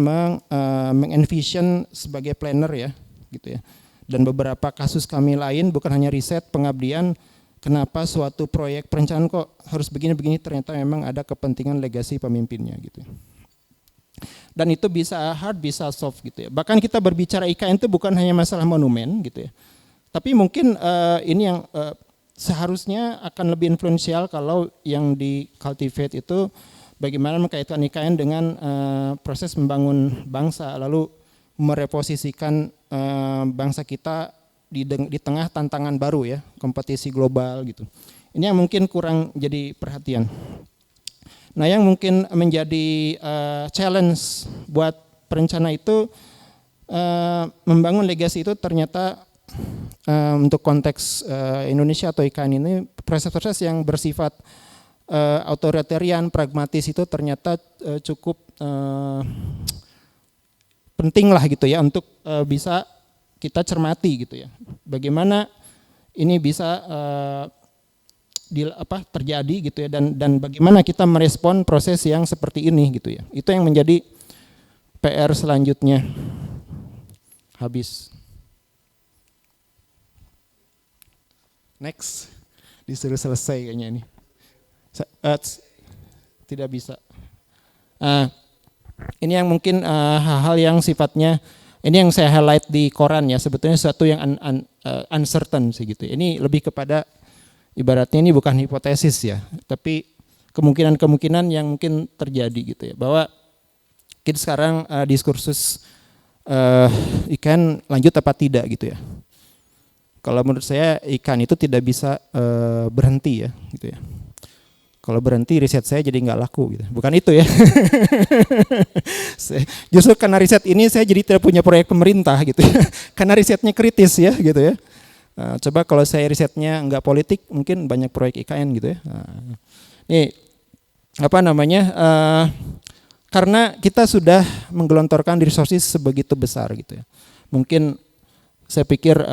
[SPEAKER 2] mengenvision sebagai planner ya gitu ya. Dan beberapa kasus kami lain bukan hanya riset, pengabdian, kenapa suatu proyek perencanaan kok harus begini-begini, ternyata memang ada kepentingan legasi pemimpinnya gitu. Dan itu bisa hard, bisa soft gitu ya. Bahkan kita berbicara IKN itu bukan hanya masalah monumen gitu ya. Tapi mungkin ini yang seharusnya akan lebih influensial kalau yang di cultivate itu bagaimana mengkaitkan IKN dengan proses membangun bangsa, lalu mereposisikan bangsa kita di tengah tantangan baru ya, kompetisi global gitu. Ini yang mungkin kurang jadi perhatian. Nah, yang mungkin menjadi challenge buat perencana itu membangun legasi itu ternyata untuk konteks Indonesia atau IKN ini proses-proses yang bersifat authoritarian, pragmatis itu ternyata cukup penting lah gitu ya untuk bisa kita cermati gitu ya. Bagaimana ini bisa terjadi gitu ya, dan bagaimana kita merespon proses yang seperti ini gitu ya. Itu yang menjadi PR selanjutnya. Habis. Next. Disuruh selesai kayaknya ini. Tidak bisa. Ini yang mungkin hal-hal yang sifatnya, ini yang saya highlight di koran ya, sebetulnya sesuatu yang uncertain sih gitu. Ini lebih kepada ibaratnya ini bukan hipotesis ya, tapi kemungkinan-kemungkinan yang mungkin terjadi gitu ya. Bahwa kita sekarang diskursus ikan lanjut apa tidak gitu ya. Kalau menurut saya ikan itu tidak bisa berhenti ya gitu ya. Kalau berhenti riset saya jadi nggak laku gitu. Bukan itu ya. Justru karena riset ini saya jadi tidak punya proyek pemerintah gitu ya. Karena risetnya kritis ya gitu ya. Coba kalau saya risetnya nggak politik mungkin banyak proyek IKN gitu ya. Ini apa namanya? Karena kita sudah menggelontorkan resources sebegitu besar gitu ya. Mungkin saya pikir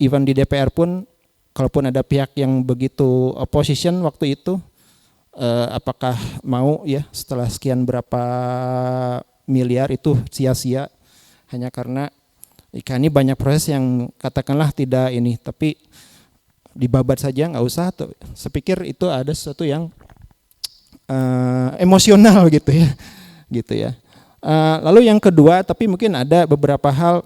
[SPEAKER 2] even di DPR pun kalaupun ada pihak yang begitu opposition waktu itu, apakah mau ya setelah sekian berapa miliar itu sia-sia hanya karena ikan ini banyak proses yang katakanlah tidak ini, tapi dibabat saja nggak usah. Saya pikir itu ada sesuatu yang emosional gitu ya. Lalu yang kedua, tapi mungkin ada beberapa hal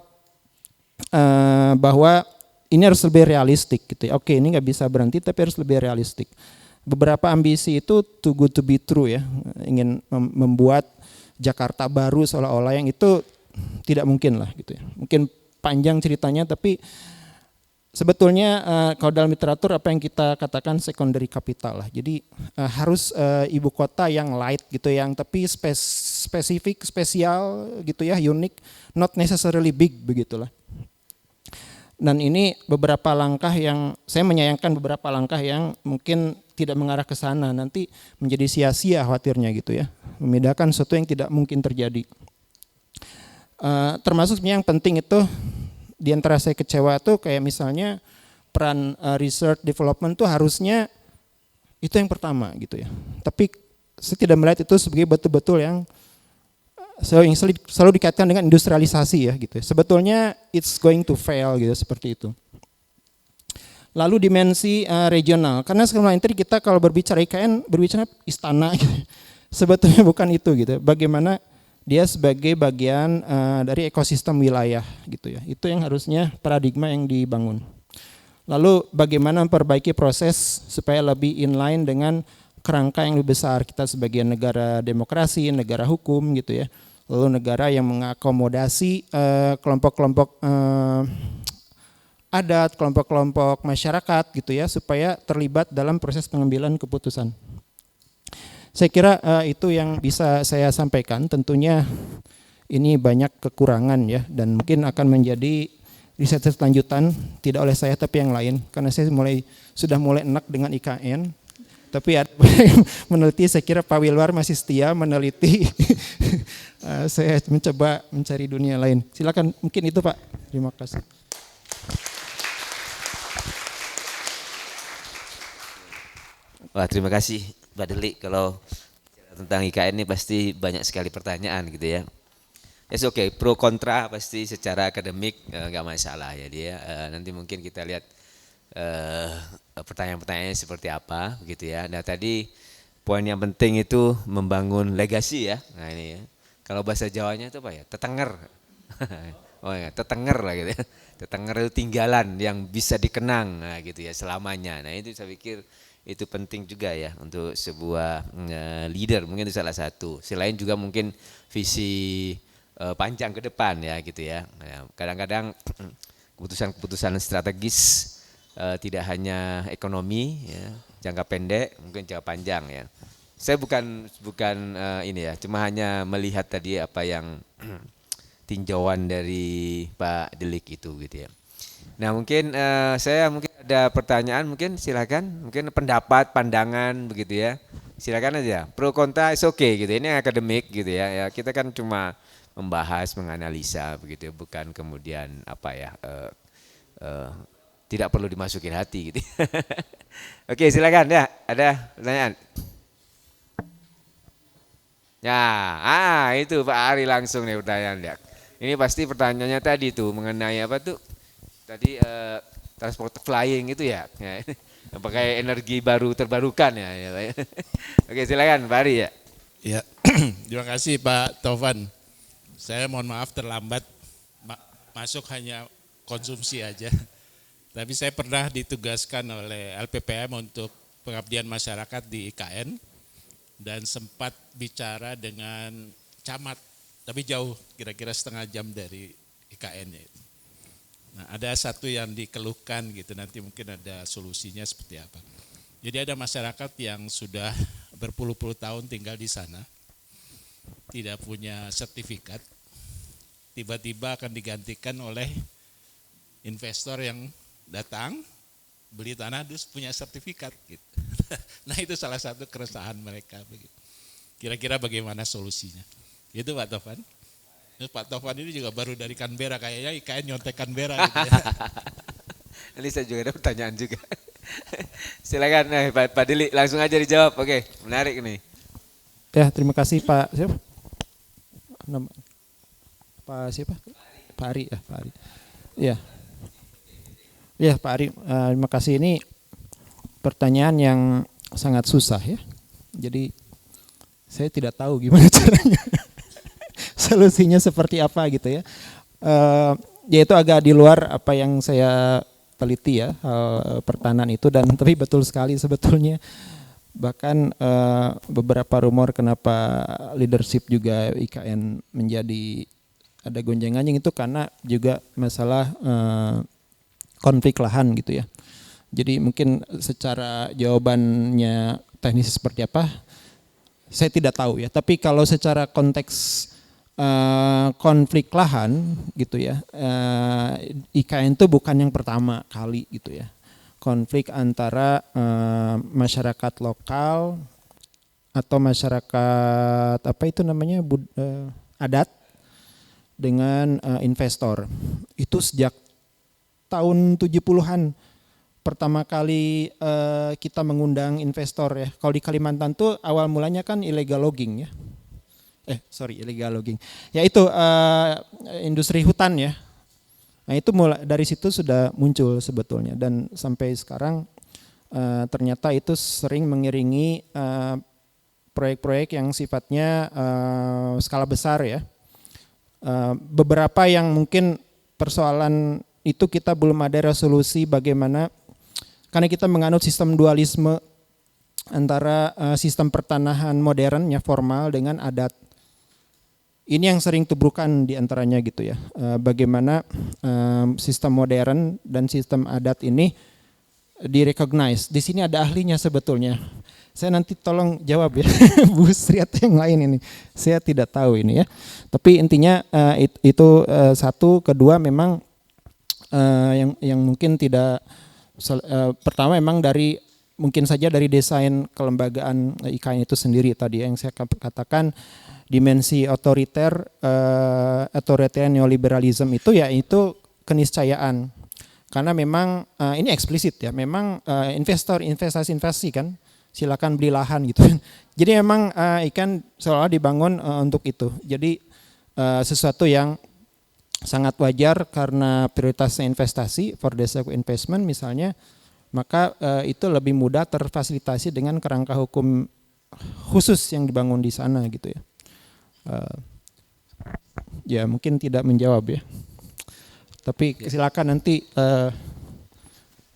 [SPEAKER 2] bahwa ini harus lebih realistik gitu ya. Oke, ini nggak bisa berhenti tapi harus lebih realistik. Beberapa ambisi itu too good to be true ya, ingin membuat Jakarta baru seolah-olah, yang itu tidak mungkin lah gitu ya. Mungkin panjang ceritanya, tapi sebetulnya kalau dalam literatur apa yang kita katakan secondary capital lah. Jadi harus ibu kota yang light gitu, yang tapi spesifik, spesial gitu ya, unik, not necessarily big begitulah. Dan ini beberapa langkah yang saya menyayangkan, beberapa langkah yang mungkin tidak mengarah ke sana, nanti menjadi sia-sia khawatirnya gitu ya, memindahkan sesuatu yang tidak mungkin terjadi. Termasuk yang penting itu di antara saya kecewa tuh kayak misalnya peran research development tuh harusnya itu yang pertama gitu ya. Tapi saya tidak melihat itu sebagai betul-betul yang selalu dikaitkan dengan industrialisasi ya gitu. Sebetulnya it's going to fail gitu seperti itu. Lalu dimensi regional, karena sekarang tadi kita kalau berbicara IKN berbicara istana gitu. Sebetulnya bukan itu gitu. Bagaimana dia sebagai bagian dari ekosistem wilayah gitu ya. Itu yang harusnya paradigma yang dibangun. Lalu bagaimana memperbaiki proses supaya lebih inline dengan kerangka yang lebih besar, kita sebagai negara demokrasi, negara hukum gitu ya. Lalu negara yang mengakomodasi kelompok-kelompok adat, kelompok-kelompok masyarakat gitu ya, supaya terlibat dalam proses pengambilan keputusan. Saya kira itu yang bisa saya sampaikan. Tentunya ini banyak kekurangan ya, dan mungkin akan menjadi riset lanjutan tidak oleh saya tapi yang lain, karena saya sudah mulai enak dengan IKN. Tapi ada meneliti, saya kira Pak Wilwar masih setia meneliti. Saya mencoba mencari dunia lain. Silakan, mungkin itu Pak. Terima kasih.
[SPEAKER 1] Wah, terima kasih Pak Delik. Kalau tentang IKN ini pasti banyak sekali pertanyaan gitu ya. Yes, oke, pro kontra pasti secara akademik nggak masalah ya dia. Nanti mungkin kita lihat pertanyaan-pertanyaannya seperti apa gitu ya. Nah tadi poin yang penting itu membangun legasi ya. Nah ini ya. Kalau bahasa Jawanya itu apa ya? Tetenger. Oh ya, tetenger lah gitu ya. Tetenger itu tinggalan yang bisa dikenang nah, gitu ya selamanya. Nah itu saya pikir itu penting juga ya untuk sebuah leader, mungkin itu salah satu. Selain juga mungkin visi panjang ke depan ya gitu ya. Kadang-kadang keputusan-keputusan strategis tidak hanya ekonomi ya, jangka pendek, mungkin jangka panjang ya. Saya bukan ini ya, cuma hanya melihat tadi apa yang tinjauan dari Pak Delik itu gitu ya. Nah mungkin saya mungkin ada pertanyaan, mungkin silakan, mungkin pendapat, pandangan begitu ya, silakan aja. Pro kontra is okay gitu, ini akademik gitu ya. Ya kita kan cuma membahas, menganalisa begitu, bukan kemudian apa ya, tidak perlu dimasukin hati gitu. Oke silakan ya, ada pertanyaan. Ya, itu Pak Ari langsung nih pertanyaan ya. Ini pasti pertanyaannya tadi tuh mengenai apa tuh? Tadi transport flying itu ya, pakai energi baru terbarukan ya. Oke silakan Pak Ari ya.
[SPEAKER 3] Ya, terima kasih Pak Taufan. Saya mohon maaf terlambat, masuk hanya konsumsi aja. Tapi saya pernah ditugaskan oleh LPPM untuk pengabdian masyarakat di IKN dan sempat bicara dengan camat, tapi jauh, kira-kira setengah jam dari IKN-nya. Nah, ada satu yang dikeluhkan gitu, nanti mungkin ada solusinya seperti apa. Jadi ada masyarakat yang sudah berpuluh-puluh tahun tinggal di sana, tidak punya sertifikat, tiba-tiba akan digantikan oleh investor yang datang, beli tanah terus punya sertifikat gitu. Nah itu salah satu keresahan mereka. Kira-kira bagaimana solusinya? Itu Pak Taufan. Pak Taufan ini juga baru dari Canberra, kayaknya IKN nyontek Canberra gitu ya.
[SPEAKER 1] Ini saya juga ada pertanyaan juga. Silakan Pak Dili langsung aja dijawab. Oke, menarik nih.
[SPEAKER 2] Ya, terima kasih Pak siapa? Pak siapa? Pak Ari ya, Pak Ari. Ya. Ya, Pak Ari, terima kasih. Ini pertanyaan yang sangat susah ya. Jadi saya tidak tahu gimana caranya. Solusinya seperti apa gitu ya. Yaitu agak di luar apa yang saya teliti ya, pertahanan itu, dan tapi betul sekali sebetulnya. Bahkan beberapa rumor kenapa leadership juga IKN menjadi ada gonjang-ganjing itu karena juga masalah konflik lahan gitu ya. Jadi mungkin secara jawabannya teknis seperti apa, saya tidak tahu ya. Tapi kalau secara konteks konflik lahan gitu ya, IKN itu bukan yang pertama kali gitu ya. Konflik antara masyarakat lokal atau masyarakat apa itu namanya adat dengan investor. Itu sejak tahun 70-an pertama kali kita mengundang investor ya. Kalau di Kalimantan tuh awal mulanya kan illegal logging ya. Illegal logging. Ya itu industri hutan ya. Nah itu mulai dari situ sudah muncul sebetulnya, dan sampai sekarang ternyata itu sering mengiringi proyek-proyek yang sifatnya skala besar ya. Beberapa yang mungkin persoalan itu kita belum ada resolusi bagaimana, karena kita menganut sistem dualisme antara sistem pertanahan modernnya formal dengan adat. Ini yang sering tubrukan diantaranya gitu ya. Bagaimana sistem modern dan sistem adat ini direcognize. Di sini ada ahlinya sebetulnya. Saya nanti tolong jawab ya, Bu Sri atau yang lain ini. Saya tidak tahu ini ya. Tapi intinya itu satu, kedua memang yang mungkin tidak pertama memang mungkin saja dari desain kelembagaan IKN itu sendiri tadi yang saya katakan, dimensi otoriter neoliberalism itu ya itu keniscayaan. Karena memang ini eksplisit ya, memang investasi kan silakan beli lahan gitu. Jadi memang IKN seolah dibangun untuk itu. Jadi sesuatu yang sangat wajar karena prioritasnya investasi, for the sake of investment misalnya, maka itu lebih mudah terfasilitasi dengan kerangka hukum khusus yang dibangun di sana gitu ya. Ya mungkin tidak menjawab ya. Tapi silakan nanti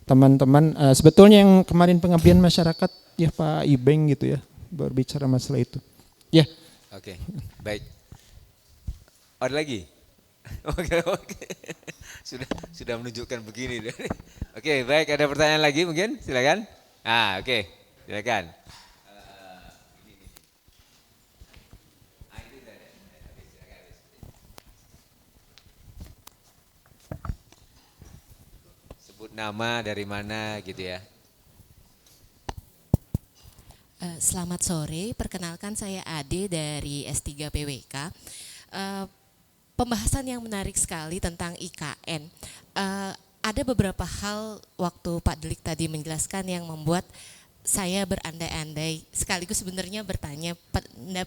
[SPEAKER 2] teman-teman, sebetulnya yang kemarin pengabdian masyarakat ya Pak Ibeng gitu ya, berbicara masalah itu. Ya.
[SPEAKER 1] Oke, baik. Ada lagi? Oke. Sudah menunjukkan begini. Oke, baik, ada pertanyaan lagi mungkin? Silakan. Oke. Silakan. Sebut nama, dari mana gitu ya.
[SPEAKER 4] Selamat sore, perkenalkan saya Ade dari S3 PWK. Pembahasan yang menarik sekali tentang IKN. Ada beberapa hal waktu Pak Delik tadi menjelaskan yang membuat saya berandai-andai, sekaligus sebenarnya bertanya,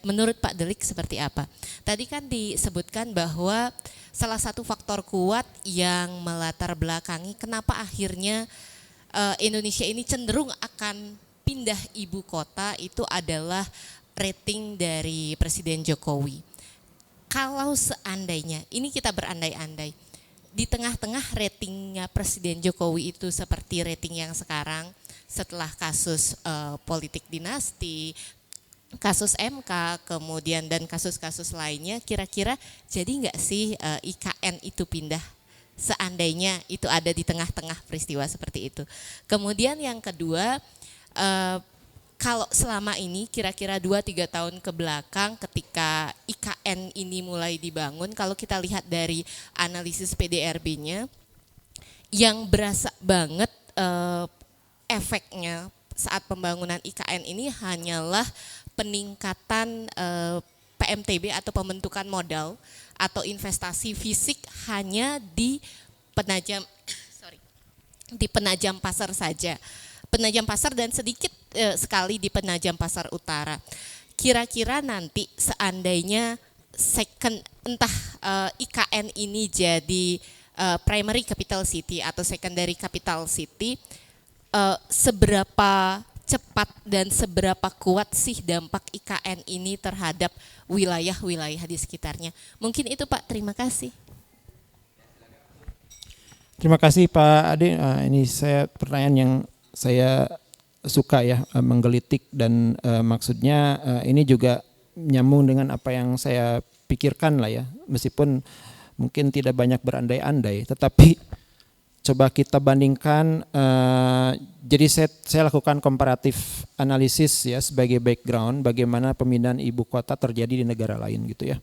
[SPEAKER 4] menurut Pak Delik seperti apa? Tadi kan disebutkan bahwa salah satu faktor kuat yang melatar belakangi kenapa akhirnya Indonesia ini cenderung akan pindah ibu kota itu adalah rating dari Presiden Jokowi. Kalau seandainya, ini kita berandai-andai, di tengah-tengah ratingnya Presiden Jokowi itu seperti rating yang sekarang setelah kasus politik dinasti, kasus MK, kemudian dan kasus-kasus lainnya, kira-kira jadi nggak sih IKN itu pindah seandainya itu ada di tengah-tengah peristiwa seperti itu. Kemudian yang kedua, kalau selama ini kira-kira 2-3 tahun ke belakang ketika IKN ini mulai dibangun, kalau kita lihat dari analisis PDRB-nya, yang berasa banget efeknya saat pembangunan IKN ini hanyalah peningkatan PMTB atau pembentukan modal atau investasi fisik hanya di Penajam Pasar saja. Penajam Pasar dan sedikit sekali di Penajam Pasar Utara. Kira-kira nanti seandainya IKN ini jadi primary capital city atau secondary capital city, seberapa cepat dan seberapa kuat sih dampak IKN ini terhadap wilayah-wilayah di sekitarnya? Mungkin itu Pak, terima kasih.
[SPEAKER 2] Terima kasih Pak Ade. Ini pertanyaan yang saya suka ya, menggelitik dan maksudnya ini juga nyambung dengan apa yang saya pikirkan lah ya, meskipun mungkin tidak banyak berandai-andai, tetapi coba kita bandingkan. Jadi saya lakukan komparatif analisis ya sebagai background bagaimana pemindahan ibu kota terjadi di negara lain gitu ya.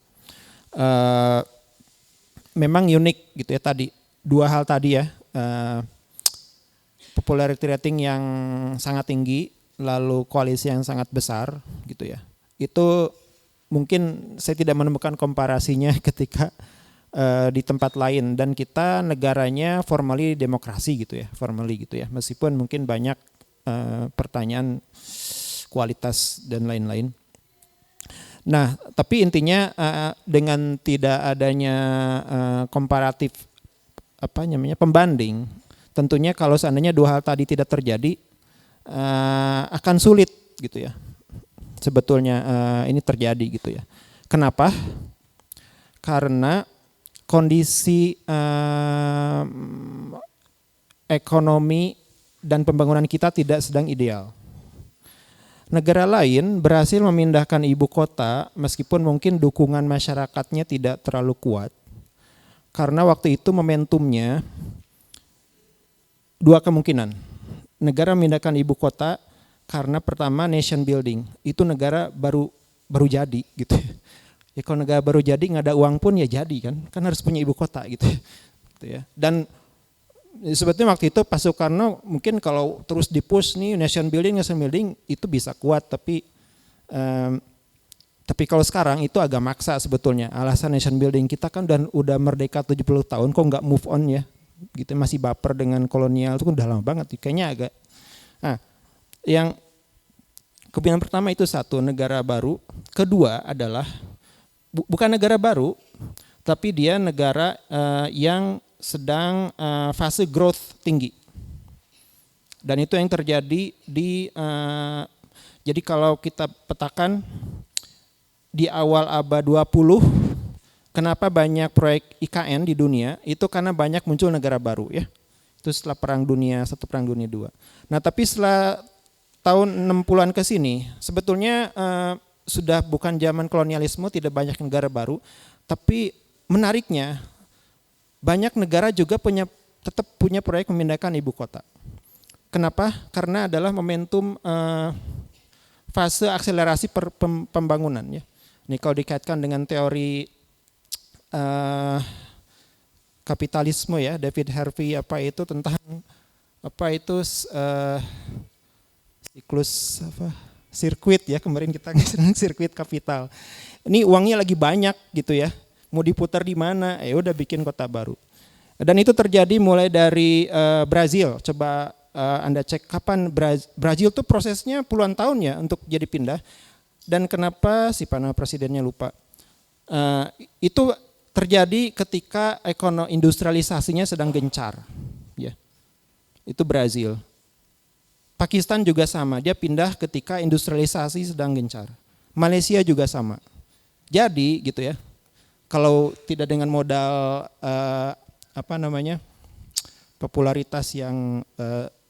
[SPEAKER 2] Memang unik gitu ya tadi, dua hal tadi ya. Popularity rating yang sangat tinggi, lalu koalisi yang sangat besar gitu ya. Itu mungkin saya tidak menemukan komparasinya ketika di tempat lain, dan kita negaranya formally demokrasi gitu ya, formally gitu ya. Meskipun mungkin banyak pertanyaan kualitas dan lain-lain. Nah, tapi intinya dengan tidak adanya komparatif pembanding, tentunya kalau seandainya dua hal tadi tidak terjadi akan sulit gitu ya. Sebetulnya ini terjadi gitu ya. Kenapa? Karena kondisi ekonomi dan pembangunan kita tidak sedang ideal. Negara lain berhasil memindahkan ibu kota meskipun mungkin dukungan masyarakatnya tidak terlalu kuat. Karena waktu itu momentumnya dua kemungkinan. Negara memindahkan ibu kota karena pertama nation building, itu negara baru jadi gitu. Ya kalau negara baru jadi nggak ada uang pun ya jadi kan harus punya ibu kota gitu ya. Dan sebetulnya waktu itu Pak Soekarno mungkin kalau terus dipush nih nation building itu bisa kuat, tapi kalau sekarang itu agak maksa sebetulnya. Alasan nation building, kita kan udah merdeka 70 tahun kok nggak move on ya, gitu, masih baper dengan kolonial, itu udah lama banget kayaknya agak. Nah, yang kemungkinan pertama itu satu, negara baru. Kedua adalah bukan negara baru, tapi dia negara yang sedang fase growth tinggi. Dan itu yang terjadi jadi kalau kita petakan di awal abad 20, kenapa banyak proyek IKN di dunia, itu karena banyak muncul negara baru ya. Itu setelah Perang Dunia I, Perang Dunia II. Nah tapi setelah tahun 60-an ke sini, sebetulnya sudah bukan zaman kolonialisme, tidak banyak negara baru, tapi menariknya banyak negara juga tetap punya proyek memindahkan ibu kota. Kenapa? Karena adalah momentum fase akselerasi pembangunan ya. Ini kalau dikaitkan dengan teori kapitalisme ya, David Harvey tentang siklus sirkuit ya, kemarin kita ngomongin sirkuit kapital. Ini uangnya lagi banyak gitu ya. Mau diputar di mana? Ya udah bikin kota baru. Dan itu terjadi mulai dari Brazil. Coba Anda cek kapan Brazil tuh prosesnya puluhan tahun ya untuk jadi pindah. Dan kenapa nama presidennya lupa. Itu terjadi ketika industrialisasinya sedang gencar. Ya. Itu Brazil. Pakistan juga sama, dia pindah ketika industrialisasi sedang gencar. Malaysia juga sama. Jadi gitu ya. Kalau tidak dengan modal popularitas yang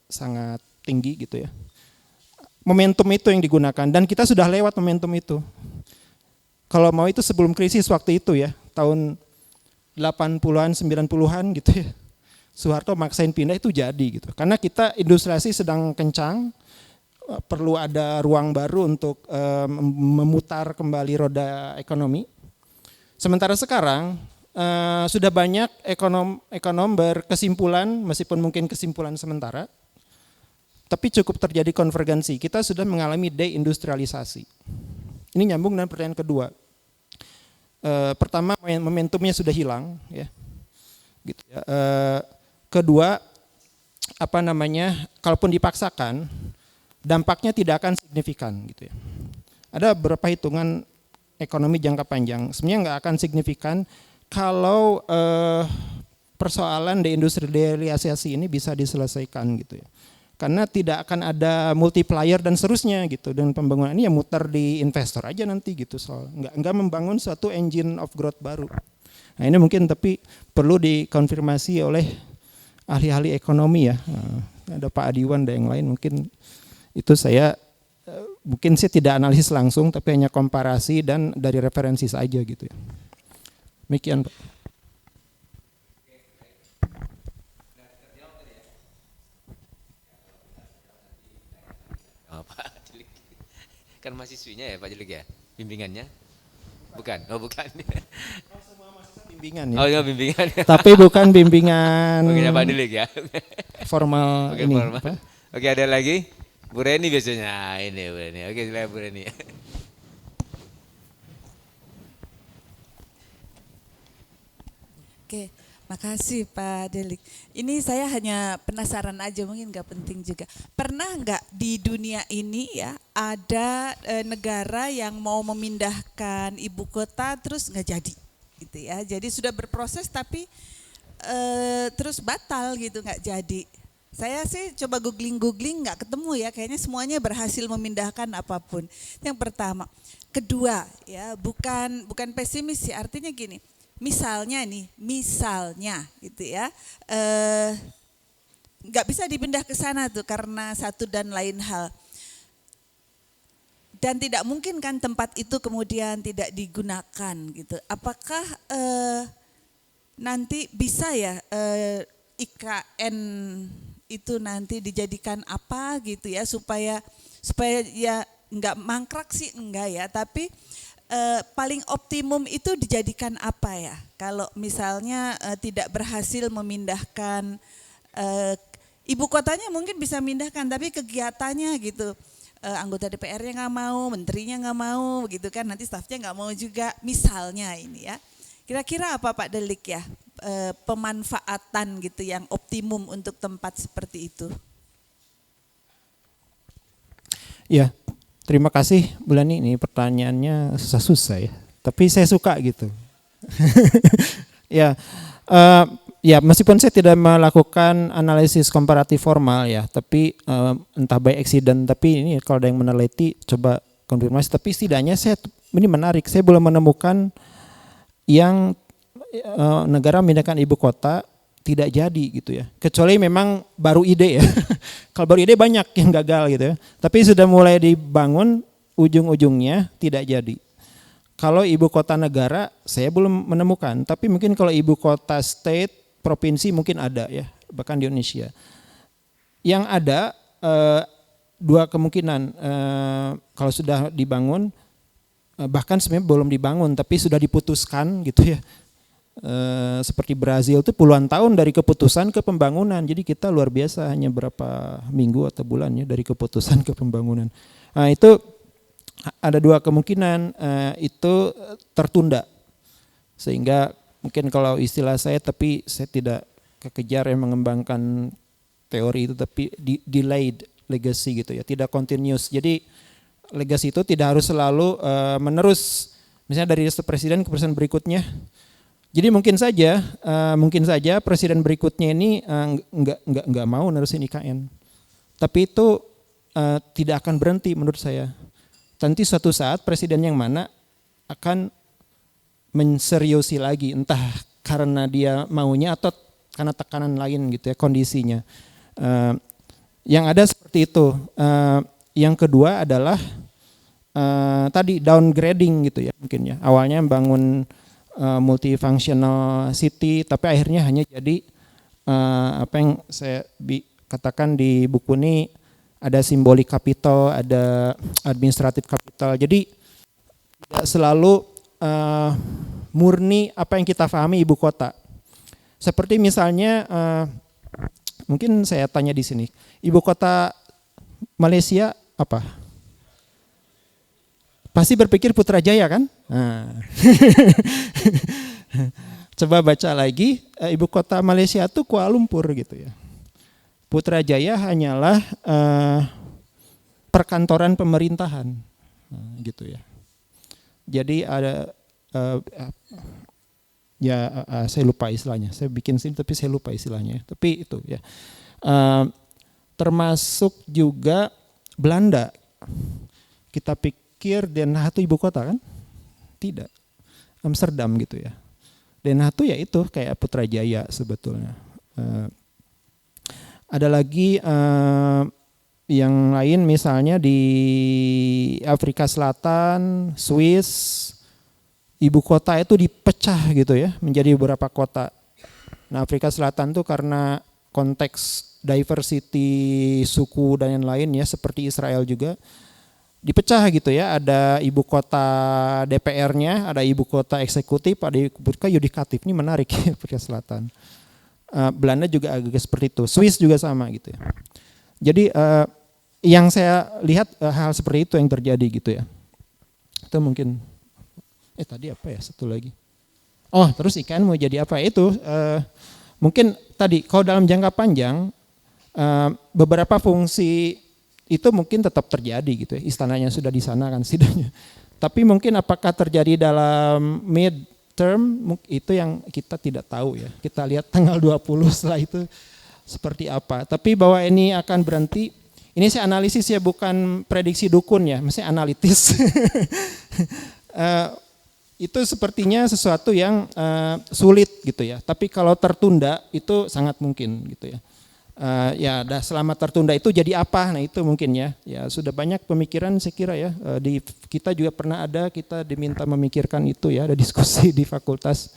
[SPEAKER 2] sangat tinggi gitu ya, momentum itu yang digunakan, dan kita sudah lewat momentum itu. Kalau mau itu sebelum krisis waktu itu ya, tahun 80-an 90-an gitu ya, Soeharto maksain pindah itu jadi gitu, karena kita industrialisasi sedang kencang, perlu ada ruang baru untuk memutar kembali roda ekonomi. Sementara sekarang sudah banyak ekonom berkesimpulan, meskipun mungkin kesimpulan sementara, tapi cukup terjadi konvergensi. Kita sudah mengalami deindustrialisasi. Ini nyambung dengan pertanyaan kedua. Pertama, momentumnya sudah hilang, ya. Gitu ya. Kedua, kalaupun dipaksakan, dampaknya tidak akan signifikan, gitu ya. Ada beberapa hitungan ekonomi jangka panjang, sebenarnya nggak akan signifikan kalau persoalan deindustrialisasi ini bisa diselesaikan gitu ya. Karena tidak akan ada multiplier dan seterusnya gitu, dan pembangunan ini ya muter di investor aja nanti gitu, soal nggak membangun suatu engine of growth baru. Nah ini mungkin tapi perlu dikonfirmasi oleh ahli-ahli ekonomi ya. Ada Pak Adiwan dan yang lain, mungkin itu mungkin saya tidak analisis langsung, tapi hanya komparasi dan dari referensi saja gitu ya. Demikian Pak.
[SPEAKER 1] Oh, Pak Jelik. Kan mahasiswinya ya Pak Jelik ya? Bimbingannya? Bukan? Oh bukan.
[SPEAKER 2] Bimbingan ya.
[SPEAKER 1] Oh ya bimbingan.
[SPEAKER 2] Tapi bukan bimbingan
[SPEAKER 1] Oke Pak Jelik ya.
[SPEAKER 2] Formal.
[SPEAKER 1] Oke,
[SPEAKER 2] ini.
[SPEAKER 1] formal.
[SPEAKER 2] Apa?
[SPEAKER 1] Oke ada lagi? Bu Reni biasanya. Ini Bu Reni. Oke silakan Bu Reni.
[SPEAKER 5] Oke, makasih Pak Delik. Ini saya hanya penasaran aja, mungkin nggak penting juga. Pernah nggak di dunia ini ya ada negara yang mau memindahkan ibu kota terus nggak jadi, gitu ya? Jadi sudah berproses tapi terus batal gitu, nggak jadi. Saya sih coba googling nggak ketemu ya, kayaknya semuanya berhasil memindahkan apapun. Yang pertama, kedua ya bukan pesimis sih, artinya gini. Misalnya gitu ya, nggak bisa dipindah ke sana tuh karena satu dan lain hal. Dan tidak mungkin kan tempat itu kemudian tidak digunakan gitu. Apakah nanti bisa ya IKN itu nanti dijadikan apa gitu ya supaya ya nggak mangkrak sih enggak ya, tapi paling optimum itu dijadikan apa ya? Kalau misalnya tidak berhasil memindahkan ibu kotanya, mungkin bisa mindahkan, tapi kegiatannya gitu, anggota DPR-nya nggak mau, menterinya nggak mau, gitu kan? Nanti stafnya nggak mau juga, misalnya ini ya. Kira-kira apa Pak Delik ya? Pemanfaatan gitu yang optimum untuk tempat seperti itu?
[SPEAKER 2] Ya. Terima kasih Bu Lani, ini pertanyaannya susah-susah ya, tapi saya suka gitu. Ya, ya meskipun saya tidak melakukan analisis komparatif formal ya, tapi entah by accident, tapi ini kalau ada yang meneliti coba konfirmasi. Tapi setidaknya ini menarik, saya belum menemukan yang negara memindahkan ibu kota tidak jadi gitu ya, kecuali memang baru ide ya. Kalau baru ide banyak yang gagal gitu ya, tapi sudah mulai dibangun, ujung-ujungnya tidak jadi. Kalau ibu kota negara saya belum menemukan, tapi mungkin kalau ibu kota state, provinsi mungkin ada ya, bahkan di Indonesia. Yang ada dua kemungkinan, kalau sudah dibangun, bahkan sebenarnya belum dibangun tapi sudah diputuskan gitu ya. Seperti Brazil itu puluhan tahun dari keputusan ke pembangunan. Jadi kita luar biasa, hanya berapa minggu atau bulan ya dari keputusan ke pembangunan. Nah, itu ada dua kemungkinan, itu tertunda. Sehingga mungkin kalau istilah saya, tapi saya tidak kekejar yang mengembangkan teori itu, tapi delayed legacy gitu ya, tidak continuous. Jadi legacy itu tidak harus selalu menerus, misalnya dari presiden ke presiden berikutnya. Jadi mungkin saja presiden berikutnya ini nggak mau nerusin IKN, tapi itu tidak akan berhenti menurut saya. Nanti suatu saat presiden yang mana akan menseriusi lagi, entah karena dia maunya atau karena tekanan lain gitu ya kondisinya. Yang ada seperti itu. Yang kedua adalah tadi downgrading gitu ya mungkin ya. Awalnya bangun multifunctional city, tapi akhirnya hanya jadi apa yang saya katakan di buku ini, ada simbolik capital, ada administratif capital. Jadi tidak selalu murni apa yang kita pahami ibu kota. Seperti misalnya mungkin saya tanya di sini, ibu kota Malaysia apa? Pasti berpikir Putrajaya kan? Nah. Coba baca lagi, ibu kota Malaysia itu Kuala Lumpur gitu ya. Putrajaya hanyalah perkantoran pemerintahan, gitu ya. Jadi ada saya lupa istilahnya. Saya bikin sini tapi saya lupa istilahnya. Tapi itu ya. Termasuk juga Belanda. Kita pikir Den Haag itu ibu kota kan? Tidak. Amsterdam gitu ya. Den Haag itu ya itu kayak Putrajaya sebetulnya. Ada lagi yang lain misalnya di Afrika Selatan, Swiss, ibu kota itu dipecah gitu ya menjadi beberapa kota. Nah, Afrika Selatan tuh karena konteks diversity suku dan yang lain ya seperti Israel juga dipecah gitu ya, ada ibu kota DPR-nya, ada ibu kota eksekutif, ada ibu kota yudikatif. Ini menarik ya Afrika Selatan. Belanda juga agak seperti itu, Swiss juga sama gitu ya. Jadi yang saya lihat hal seperti itu yang terjadi gitu ya. Itu mungkin tadi apa ya satu lagi. Oh, terus IKN mau jadi apa? Itu mungkin tadi kalau dalam jangka panjang beberapa fungsi itu mungkin tetap terjadi gitu ya. Istananya sudah di sana kan setidaknya. Tapi mungkin apakah terjadi dalam mid term itu yang kita tidak tahu ya. Kita lihat tanggal 20 setelah itu seperti apa. Tapi bahwa ini akan berhenti, ini saya analisis ya, bukan prediksi dukun ya, maksudnya analitis. Itu sepertinya sesuatu yang sulit gitu ya. Tapi kalau tertunda itu sangat mungkin gitu ya. Ya, selama tertunda itu jadi apa? Nah itu mungkin ya. Ya sudah banyak pemikiran saya kira ya. Di kita juga pernah kita diminta memikirkan itu ya. Ada diskusi di fakultas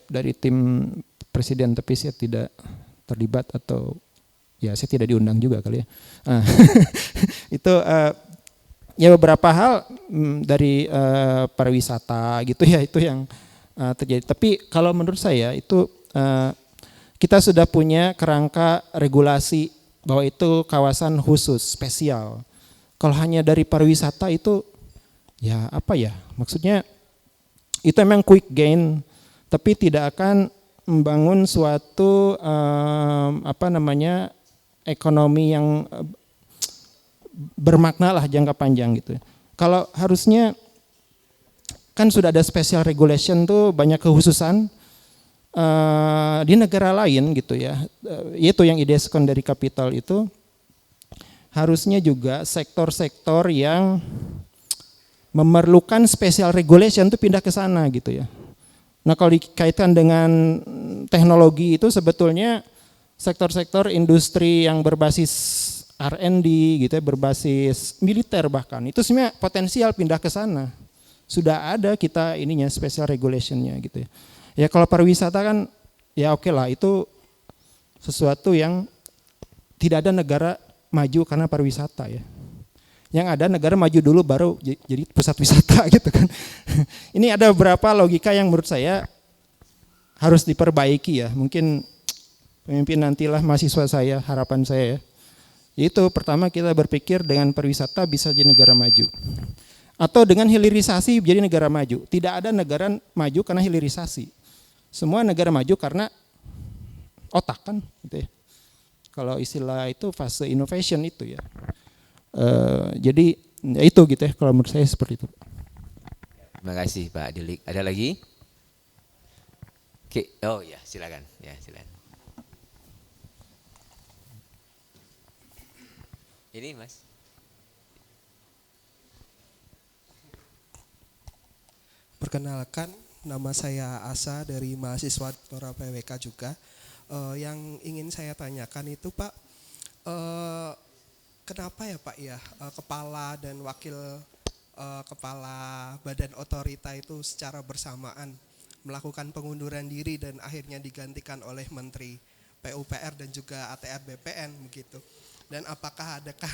[SPEAKER 2] dari tim presiden, tapi saya tidak terlibat atau ya saya tidak diundang juga kali ya. Itu ya beberapa hal dari pariwisata gitu ya, itu yang terjadi. Tapi kalau menurut saya itu kita sudah punya kerangka regulasi bahwa itu kawasan khusus spesial. Kalau hanya dari pariwisata itu ya apa ya, maksudnya itu memang quick gain tapi tidak akan membangun suatu ekonomi yang bermakna lah jangka panjang gitu. Kalau harusnya kan sudah ada special regulation tuh, banyak kekhususan di negara lain gitu ya. Itu yang ide-skon dari kapital itu harusnya juga sektor-sektor yang memerlukan special regulation itu pindah ke sana gitu ya. Nah kalau dikaitkan dengan teknologi itu sebetulnya sektor-sektor industri yang berbasis R&D gitu ya, berbasis militer bahkan, itu sebenarnya potensial pindah ke sana. Sudah ada kita ininya special regulationnya gitu ya. Ya kalau pariwisata kan ya oke lah, itu sesuatu yang tidak ada negara maju karena pariwisata ya. Yang ada negara maju dulu baru jadi pusat wisata gitu kan. Ini ada beberapa logika yang menurut saya harus diperbaiki ya. Mungkin pemimpin nantilah mahasiswa saya, harapan saya ya. Itu pertama kita berpikir dengan pariwisata bisa jadi negara maju. Atau dengan hilirisasi jadi negara maju. Tidak ada negara maju karena hilirisasi. Semua negara maju karena otak kan gitu ya. Kalau istilah itu fase innovation itu ya. Jadi ya itu gitu ya kalau menurut saya seperti itu.
[SPEAKER 1] Terima kasih Pak Dilik. Ada lagi? Oke, oh ya silakan. Ya silakan. Ini Mas.
[SPEAKER 6] Perkenalkan, nama saya Asa dari mahasiswa Doktora PWK juga. Yang ingin saya tanyakan itu Pak, kenapa ya Pak ya kepala dan wakil kepala badan otorita itu secara bersamaan melakukan pengunduran diri dan akhirnya digantikan oleh Menteri PUPR dan juga ATR BPN begitu. Dan apakah adakah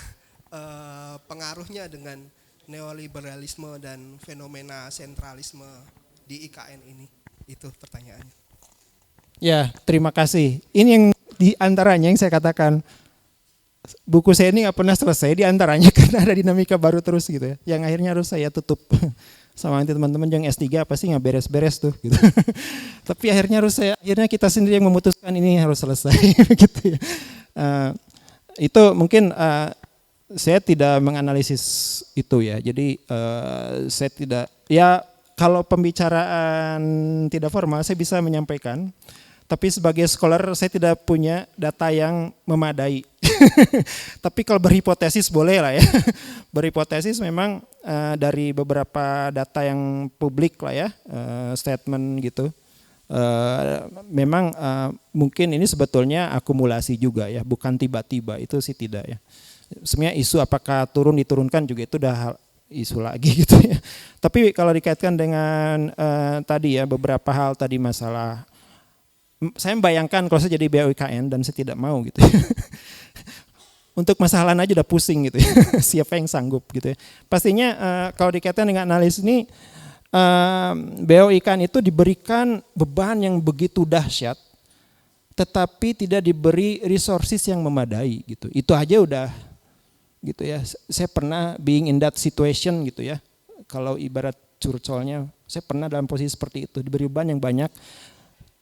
[SPEAKER 6] pengaruhnya dengan neoliberalisme dan fenomena sentralisme di IKN ini? Itu pertanyaannya.
[SPEAKER 2] Ya, terima kasih. Ini yang diantaranya yang saya katakan, buku saya ini nggak pernah selesai diantaranya karena ada dinamika baru terus gitu ya. Yang akhirnya harus saya tutup sama nanti teman-teman yang S3 pasti nggak beres-beres tuh gitu. Tapi akhirnya kita sendiri yang memutuskan ini harus selesai gitu ya. Itu mungkin saya tidak menganalisis itu ya. Jadi saya tidak, ya kalau pembicaraan tidak formal saya bisa menyampaikan. Tapi sebagai scholar saya tidak punya data yang memadai. Tapi kalau berhipotesis boleh lah ya. Berhipotesis memang dari beberapa data yang publik lah ya, statement gitu. Memang mungkin ini sebetulnya akumulasi juga ya, bukan tiba-tiba, itu sih tidak ya. Sebenarnya isu apakah diturunkan juga itu udah isu lagi gitu ya. Tapi kalau dikaitkan dengan tadi ya beberapa hal tadi masalah, saya membayangkan kalau saya jadi BOIKN dan saya tidak mau gitu ya. Untuk masalah aja udah pusing gitu ya. Siapa yang sanggup gitu ya. Pastinya kalau dikaitkan dengan analis ini, BOIKN itu diberikan beban yang begitu dahsyat, tetapi tidak diberi resources yang memadai gitu. Itu aja udah gitu ya. Saya pernah being in that situation gitu ya. Kalau ibarat curcolnya. Saya pernah dalam posisi seperti itu, diberi beban yang banyak,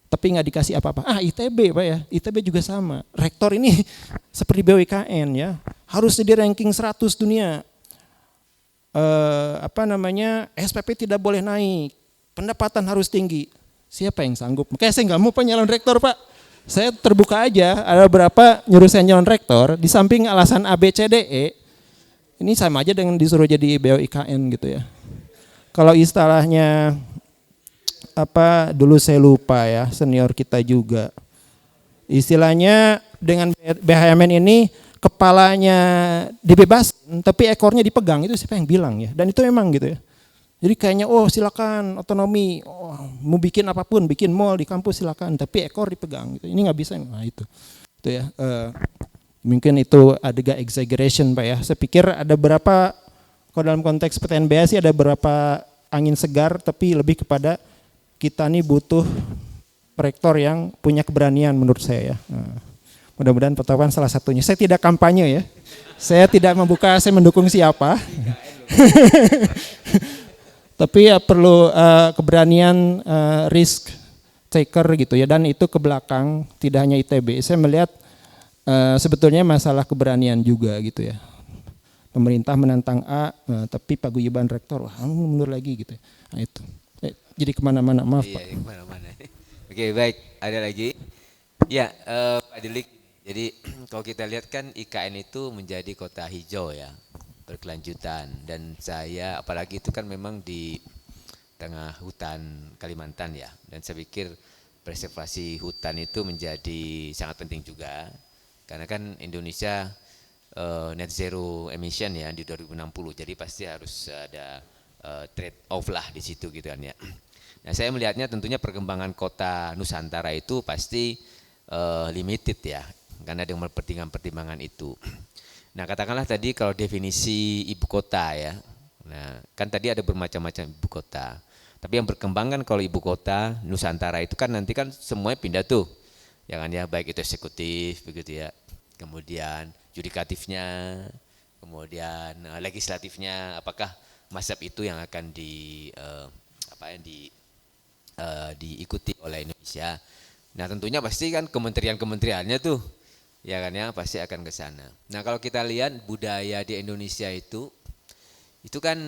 [SPEAKER 2] tapi nggak dikasih apa-apa. ITB Pak ya, ITB juga sama. Rektor ini seperti BWKN ya, harus jadi ranking 100 dunia. SPP tidak boleh naik, pendapatan harus tinggi. Siapa yang sanggup? Makanya saya nggak mau nyalon rektor Pak. Saya terbuka aja, ada beberapa nyuruh saya nyalon rektor, di samping alasan A, B, C, D, E, ini sama aja dengan disuruh jadi BWKN gitu ya. Kalau istilahnya dulu saya lupa ya, senior kita juga. Istilahnya dengan BHMN ini kepalanya dibebasin tapi ekornya dipegang, itu siapa yang bilang ya? Dan itu memang gitu ya. Jadi kayaknya silakan otonomi, mau bikin apapun, bikin mall di kampus silakan, tapi ekor dipegang gitu. Ini nggak bisa. Nah itu ya. Mungkin itu ada exaggeration Pak ya. Saya pikir ada berapa, kalau dalam konteks PTNBH sih ada berapa angin segar, tapi lebih kepada kita nih butuh rektor yang punya keberanian menurut saya ya. Mudah-mudahan Pak Taufan salah satunya. Saya tidak kampanye ya. Saya tidak membuka saya mendukung siapa. Tapi ya perlu keberanian risk taker gitu ya, dan itu ke belakang tidak hanya ITB. Saya melihat sebetulnya masalah keberanian juga gitu ya. Pemerintah menantang A, tapi paguyuban rektor mundur lagi gitu ya. Nah itu. Jadi kemana-mana, maaf Pak.
[SPEAKER 1] Iya, kemana-mana. Oke, baik. Ada lagi? Ya, Pak Dilik. Jadi kalau kita lihat kan IKN itu menjadi kota hijau ya, berkelanjutan. Dan saya, apalagi itu kan memang di tengah hutan Kalimantan ya. Dan saya pikir preservasi hutan itu menjadi sangat penting juga. Karena kan Indonesia net zero emission ya di 2060. Jadi pasti harus ada trade off lah di situ gitu kan ya. Nah saya melihatnya tentunya perkembangan kota Nusantara itu pasti limited ya, karena dengan pertimbangan-pertimbangan itu. Nah katakanlah tadi kalau definisi ibu kota ya, nah kan tadi ada bermacam-macam ibu kota. Tapi yang berkembang kan kalau ibu kota Nusantara itu kan nanti kan semuanya pindah tuh, ya kan ya, baik itu eksekutif begitu ya, kemudian yudikatifnya, kemudian legislatifnya, apakah mazhab itu yang akan diikuti oleh Indonesia. Nah tentunya pasti kan kementerian-kementeriannya tuh ya kan ya pasti akan ke sana. Nah kalau kita lihat budaya di Indonesia itu kan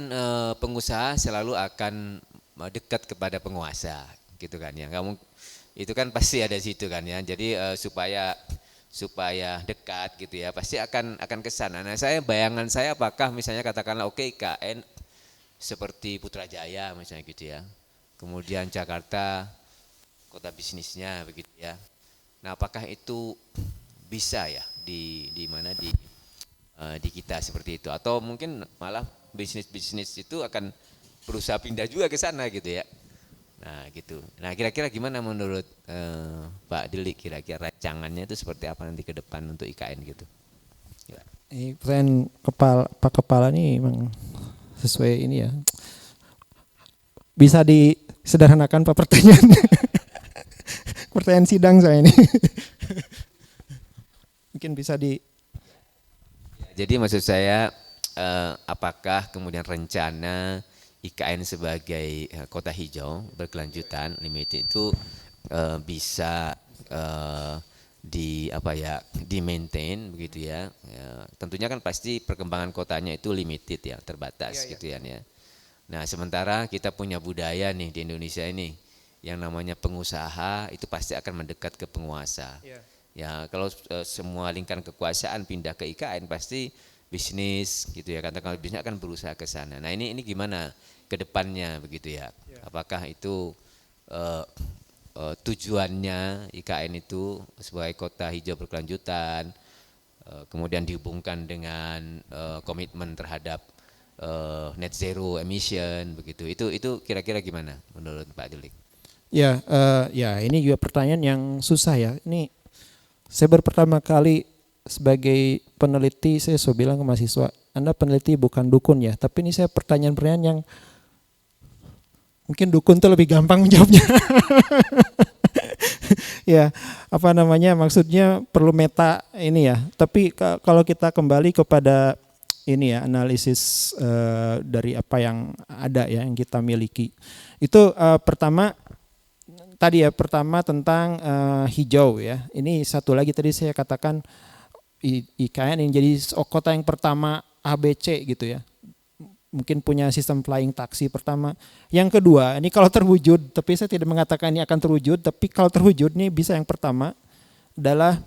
[SPEAKER 1] pengusaha selalu akan dekat kepada penguasa gitu kan ya. Itu kan pasti ada situ kan ya. Jadi supaya dekat gitu ya pasti akan ke sana. Nah bayangan saya apakah misalnya katakanlah IKN seperti Putrajaya misalnya gitu ya. Kemudian Jakarta kota bisnisnya begitu ya. Nah, apakah itu bisa ya di kita seperti itu, atau mungkin malah bisnis itu akan berusaha pindah juga ke sana gitu ya. Nah, gitu. Nah, kira-kira gimana menurut Pak Dilik, kira-kira rancangannya itu seperti apa nanti ke depan untuk IKN gitu. Ya.
[SPEAKER 2] Pertanyaan Pak Kepala ini memang sesuai ini ya. Bisa disederhanakan Pak pertanyaannya. Pertanyaan sidang saya ini. Mungkin bisa
[SPEAKER 1] Jadi maksud saya apakah kemudian rencana IKN sebagai kota hijau berkelanjutan limited itu bisa di maintain begitu ya. Tentunya kan pasti perkembangan kotanya itu limited ya, terbatas gitu ya. Nah sementara kita punya budaya nih di Indonesia ini yang namanya pengusaha itu pasti akan mendekat ke penguasa. Ya kalau semua lingkaran kekuasaan pindah ke IKN pasti bisnis gitu ya, katakan bisnis akan berusaha ke sana. Nah ini gimana ke depannya begitu ya? Apakah itu tujuannya IKN itu sebagai kota hijau berkelanjutan, kemudian dihubungkan dengan komitmen terhadap net zero emission begitu. Itu kira-kira gimana menurut Pak Dilik?
[SPEAKER 2] Ya, ini juga pertanyaan yang susah ya. Ini saya baru pertama kali sebagai peneliti, saya bilang ke mahasiswa, Anda peneliti bukan dukun ya. Tapi ini saya pertanyaan-pertanyaan yang mungkin dukun tuh lebih gampang menjawabnya. Ya, maksudnya perlu meta ini ya. Tapi kalau kita kembali kepada ini ya, analisis dari apa yang ada ya, yang kita miliki. Itu pertama tadi ya, pertama tentang hijau ya. Ini satu lagi tadi saya katakan IKN yang jadi kota yang pertama ABC gitu ya. Mungkin punya sistem flying taxi pertama. Yang kedua, ini kalau terwujud, tapi saya tidak mengatakan ini akan terwujud, tapi kalau terwujud ini bisa yang pertama adalah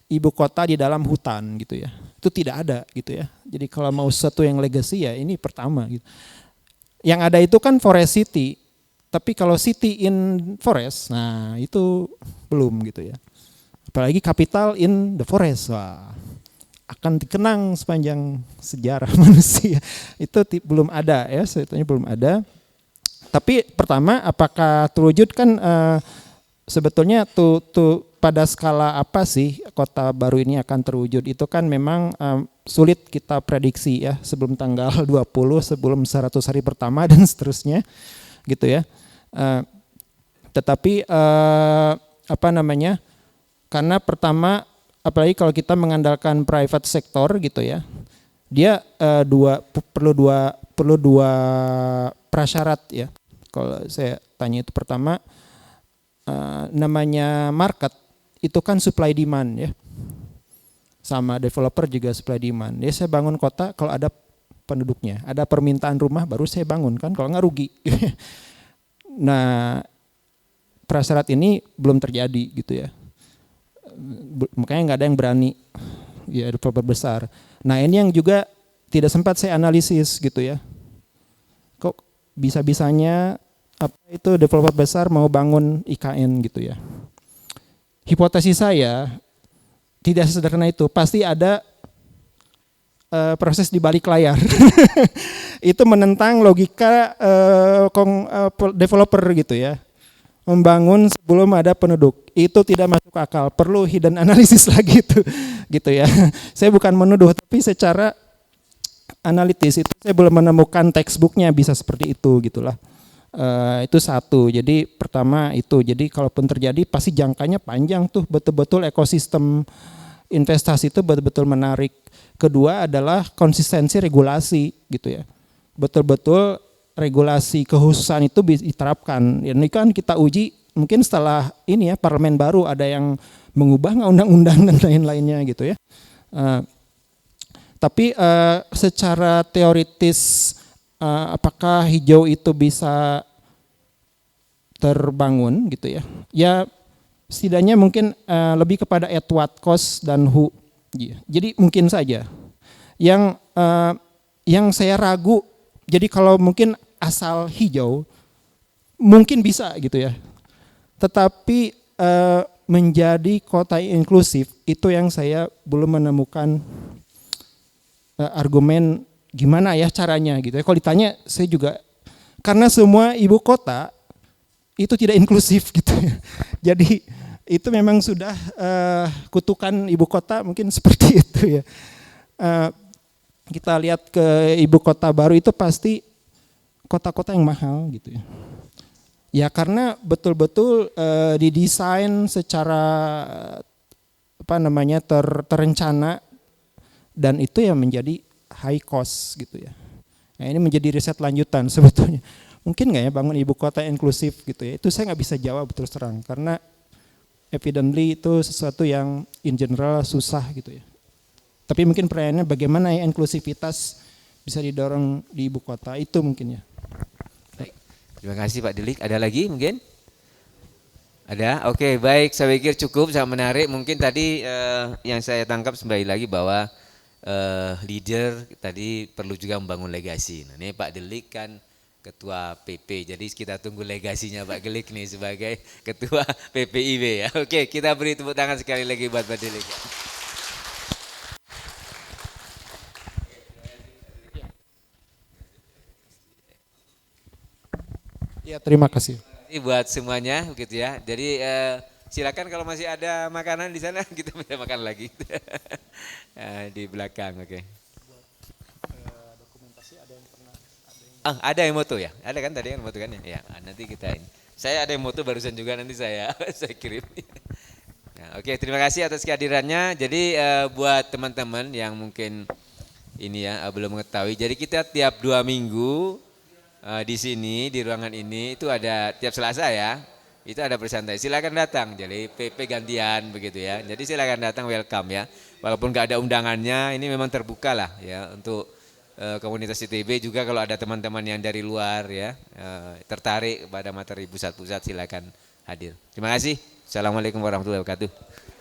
[SPEAKER 2] ibu kota di dalam hutan gitu ya. Itu tidak ada gitu ya. Jadi kalau mau sesuatu yang legacy ya ini pertama gitu. Yang ada itu kan forest city, tapi kalau city in forest, nah itu belum gitu ya. Apalagi capital in the forest, wah akan dikenang sepanjang sejarah manusia. Itu belum ada ya, sebetulnya belum ada. Tapi pertama apakah terwujud kan sebetulnya tuh pada skala apa sih kota baru ini akan terwujud, itu kan memang sulit kita prediksi ya sebelum tanggal 20, sebelum 100 hari pertama dan seterusnya gitu ya. Tetapi apa namanya, karena pertama apalagi kalau kita mengandalkan private sector gitu ya, dia perlu dua prasyarat ya. Kalau saya tanya itu pertama namanya market itu kan supply demand ya, sama developer juga supply demand. Ya saya bangun kota kalau ada penduduknya, ada permintaan rumah baru saya bangun kan, kalau nggak rugi. Nah prasyarat ini belum terjadi gitu ya. Makanya nggak ada yang berani ya developer besar. Nah ini yang juga tidak sempat saya analisis gitu ya. Kok bisa-bisanya apa itu developer besar mau bangun IKN gitu ya. Hipotesis saya tidak sesederhana itu, pasti ada proses di balik layar. Itu menentang logika developer gitu ya. Membangun sebelum ada penduduk, itu tidak masuk akal, perlu hidden analysis lagi itu gitu ya. Saya bukan menuduh, tapi secara analitis itu saya belum menemukan textbooknya bisa seperti itu gitulah. Itu satu. Jadi pertama itu, jadi kalaupun terjadi pasti jangkanya panjang tuh, betul-betul ekosistem investasi itu betul-betul menarik. Kedua adalah konsistensi regulasi gitu ya, betul-betul regulasi kekhususan itu diterapkan. Ini kan kita uji mungkin setelah ini ya, parlemen baru ada yang mengubah nggak undang-undang dan lain-lainnya gitu ya. Tapi secara teoritis apakah hijau itu bisa terbangun gitu ya? Ya setidaknya mungkin lebih kepada at what cost dan who. Jadi mungkin saja. Yang saya ragu, jadi kalau mungkin asal hijau mungkin bisa gitu ya. Tetapi menjadi kota inklusif itu yang saya belum menemukan argumen gimana ya caranya gitu ya. Kalau ditanya saya juga, karena semua ibu kota itu tidak inklusif gitu ya. Jadi itu memang sudah kutukan ibu kota mungkin seperti itu ya. Kita lihat ke ibu kota baru itu pasti kota-kota yang mahal gitu ya. Ya karena betul-betul didesain secara apa namanya terencana, dan itu yang menjadi high cost gitu ya. Nah ini menjadi riset lanjutan sebetulnya. Mungkin nggak ya bangun ibu kota inklusif gitu ya? Itu saya nggak bisa jawab terus terang karena evidently itu sesuatu yang in general susah gitu ya. Tapi mungkin pertanyaannya bagaimana ya inklusivitas bisa didorong di ibu kota, itu mungkin ya.
[SPEAKER 1] Baik. Terima kasih Pak Dilik. Ada lagi mungkin? Ada? Oke, baik. Saya pikir cukup, sangat menarik. Mungkin tadi yang saya tangkap kembali lagi bahwa leader tadi perlu juga membangun legasi. Nah, ini Pak Dilik kan Ketua PP, jadi kita tunggu legasinya Pak Dilik nih sebagai Ketua PPIB ya. Oke, kita beri tepuk tangan sekali lagi buat Pak Dilik.
[SPEAKER 2] Ya terima kasih.
[SPEAKER 1] Ini buat semuanya begitu ya. Jadi silakan kalau masih ada makanan di sana kita bisa makan lagi. Di belakang, oke. Dokumentasi ada yang pernah ada yang moto ya? Ada kan tadi kan moto kan ya? Ya, nanti kita ini. Saya ada yang moto barusan juga, nanti saya kirim. Nah, oke, terima kasih atas kehadirannya. Jadi buat teman-teman yang mungkin ini ya belum mengetahui. Jadi kita tiap 2 minggu di sini di ruangan ini itu ada tiap Selasa ya. Itu ada bersantai. Silakan datang. Jadi PP gantian begitu ya. Jadi silakan datang, welcome ya. Walaupun nggak ada undangannya, ini memang terbuka lah ya untuk komunitas ITB juga. Kalau ada teman-teman yang dari luar ya tertarik pada materi pusat-pusat, silakan hadir. Terima kasih. Assalamualaikum warahmatullahi wabarakatuh.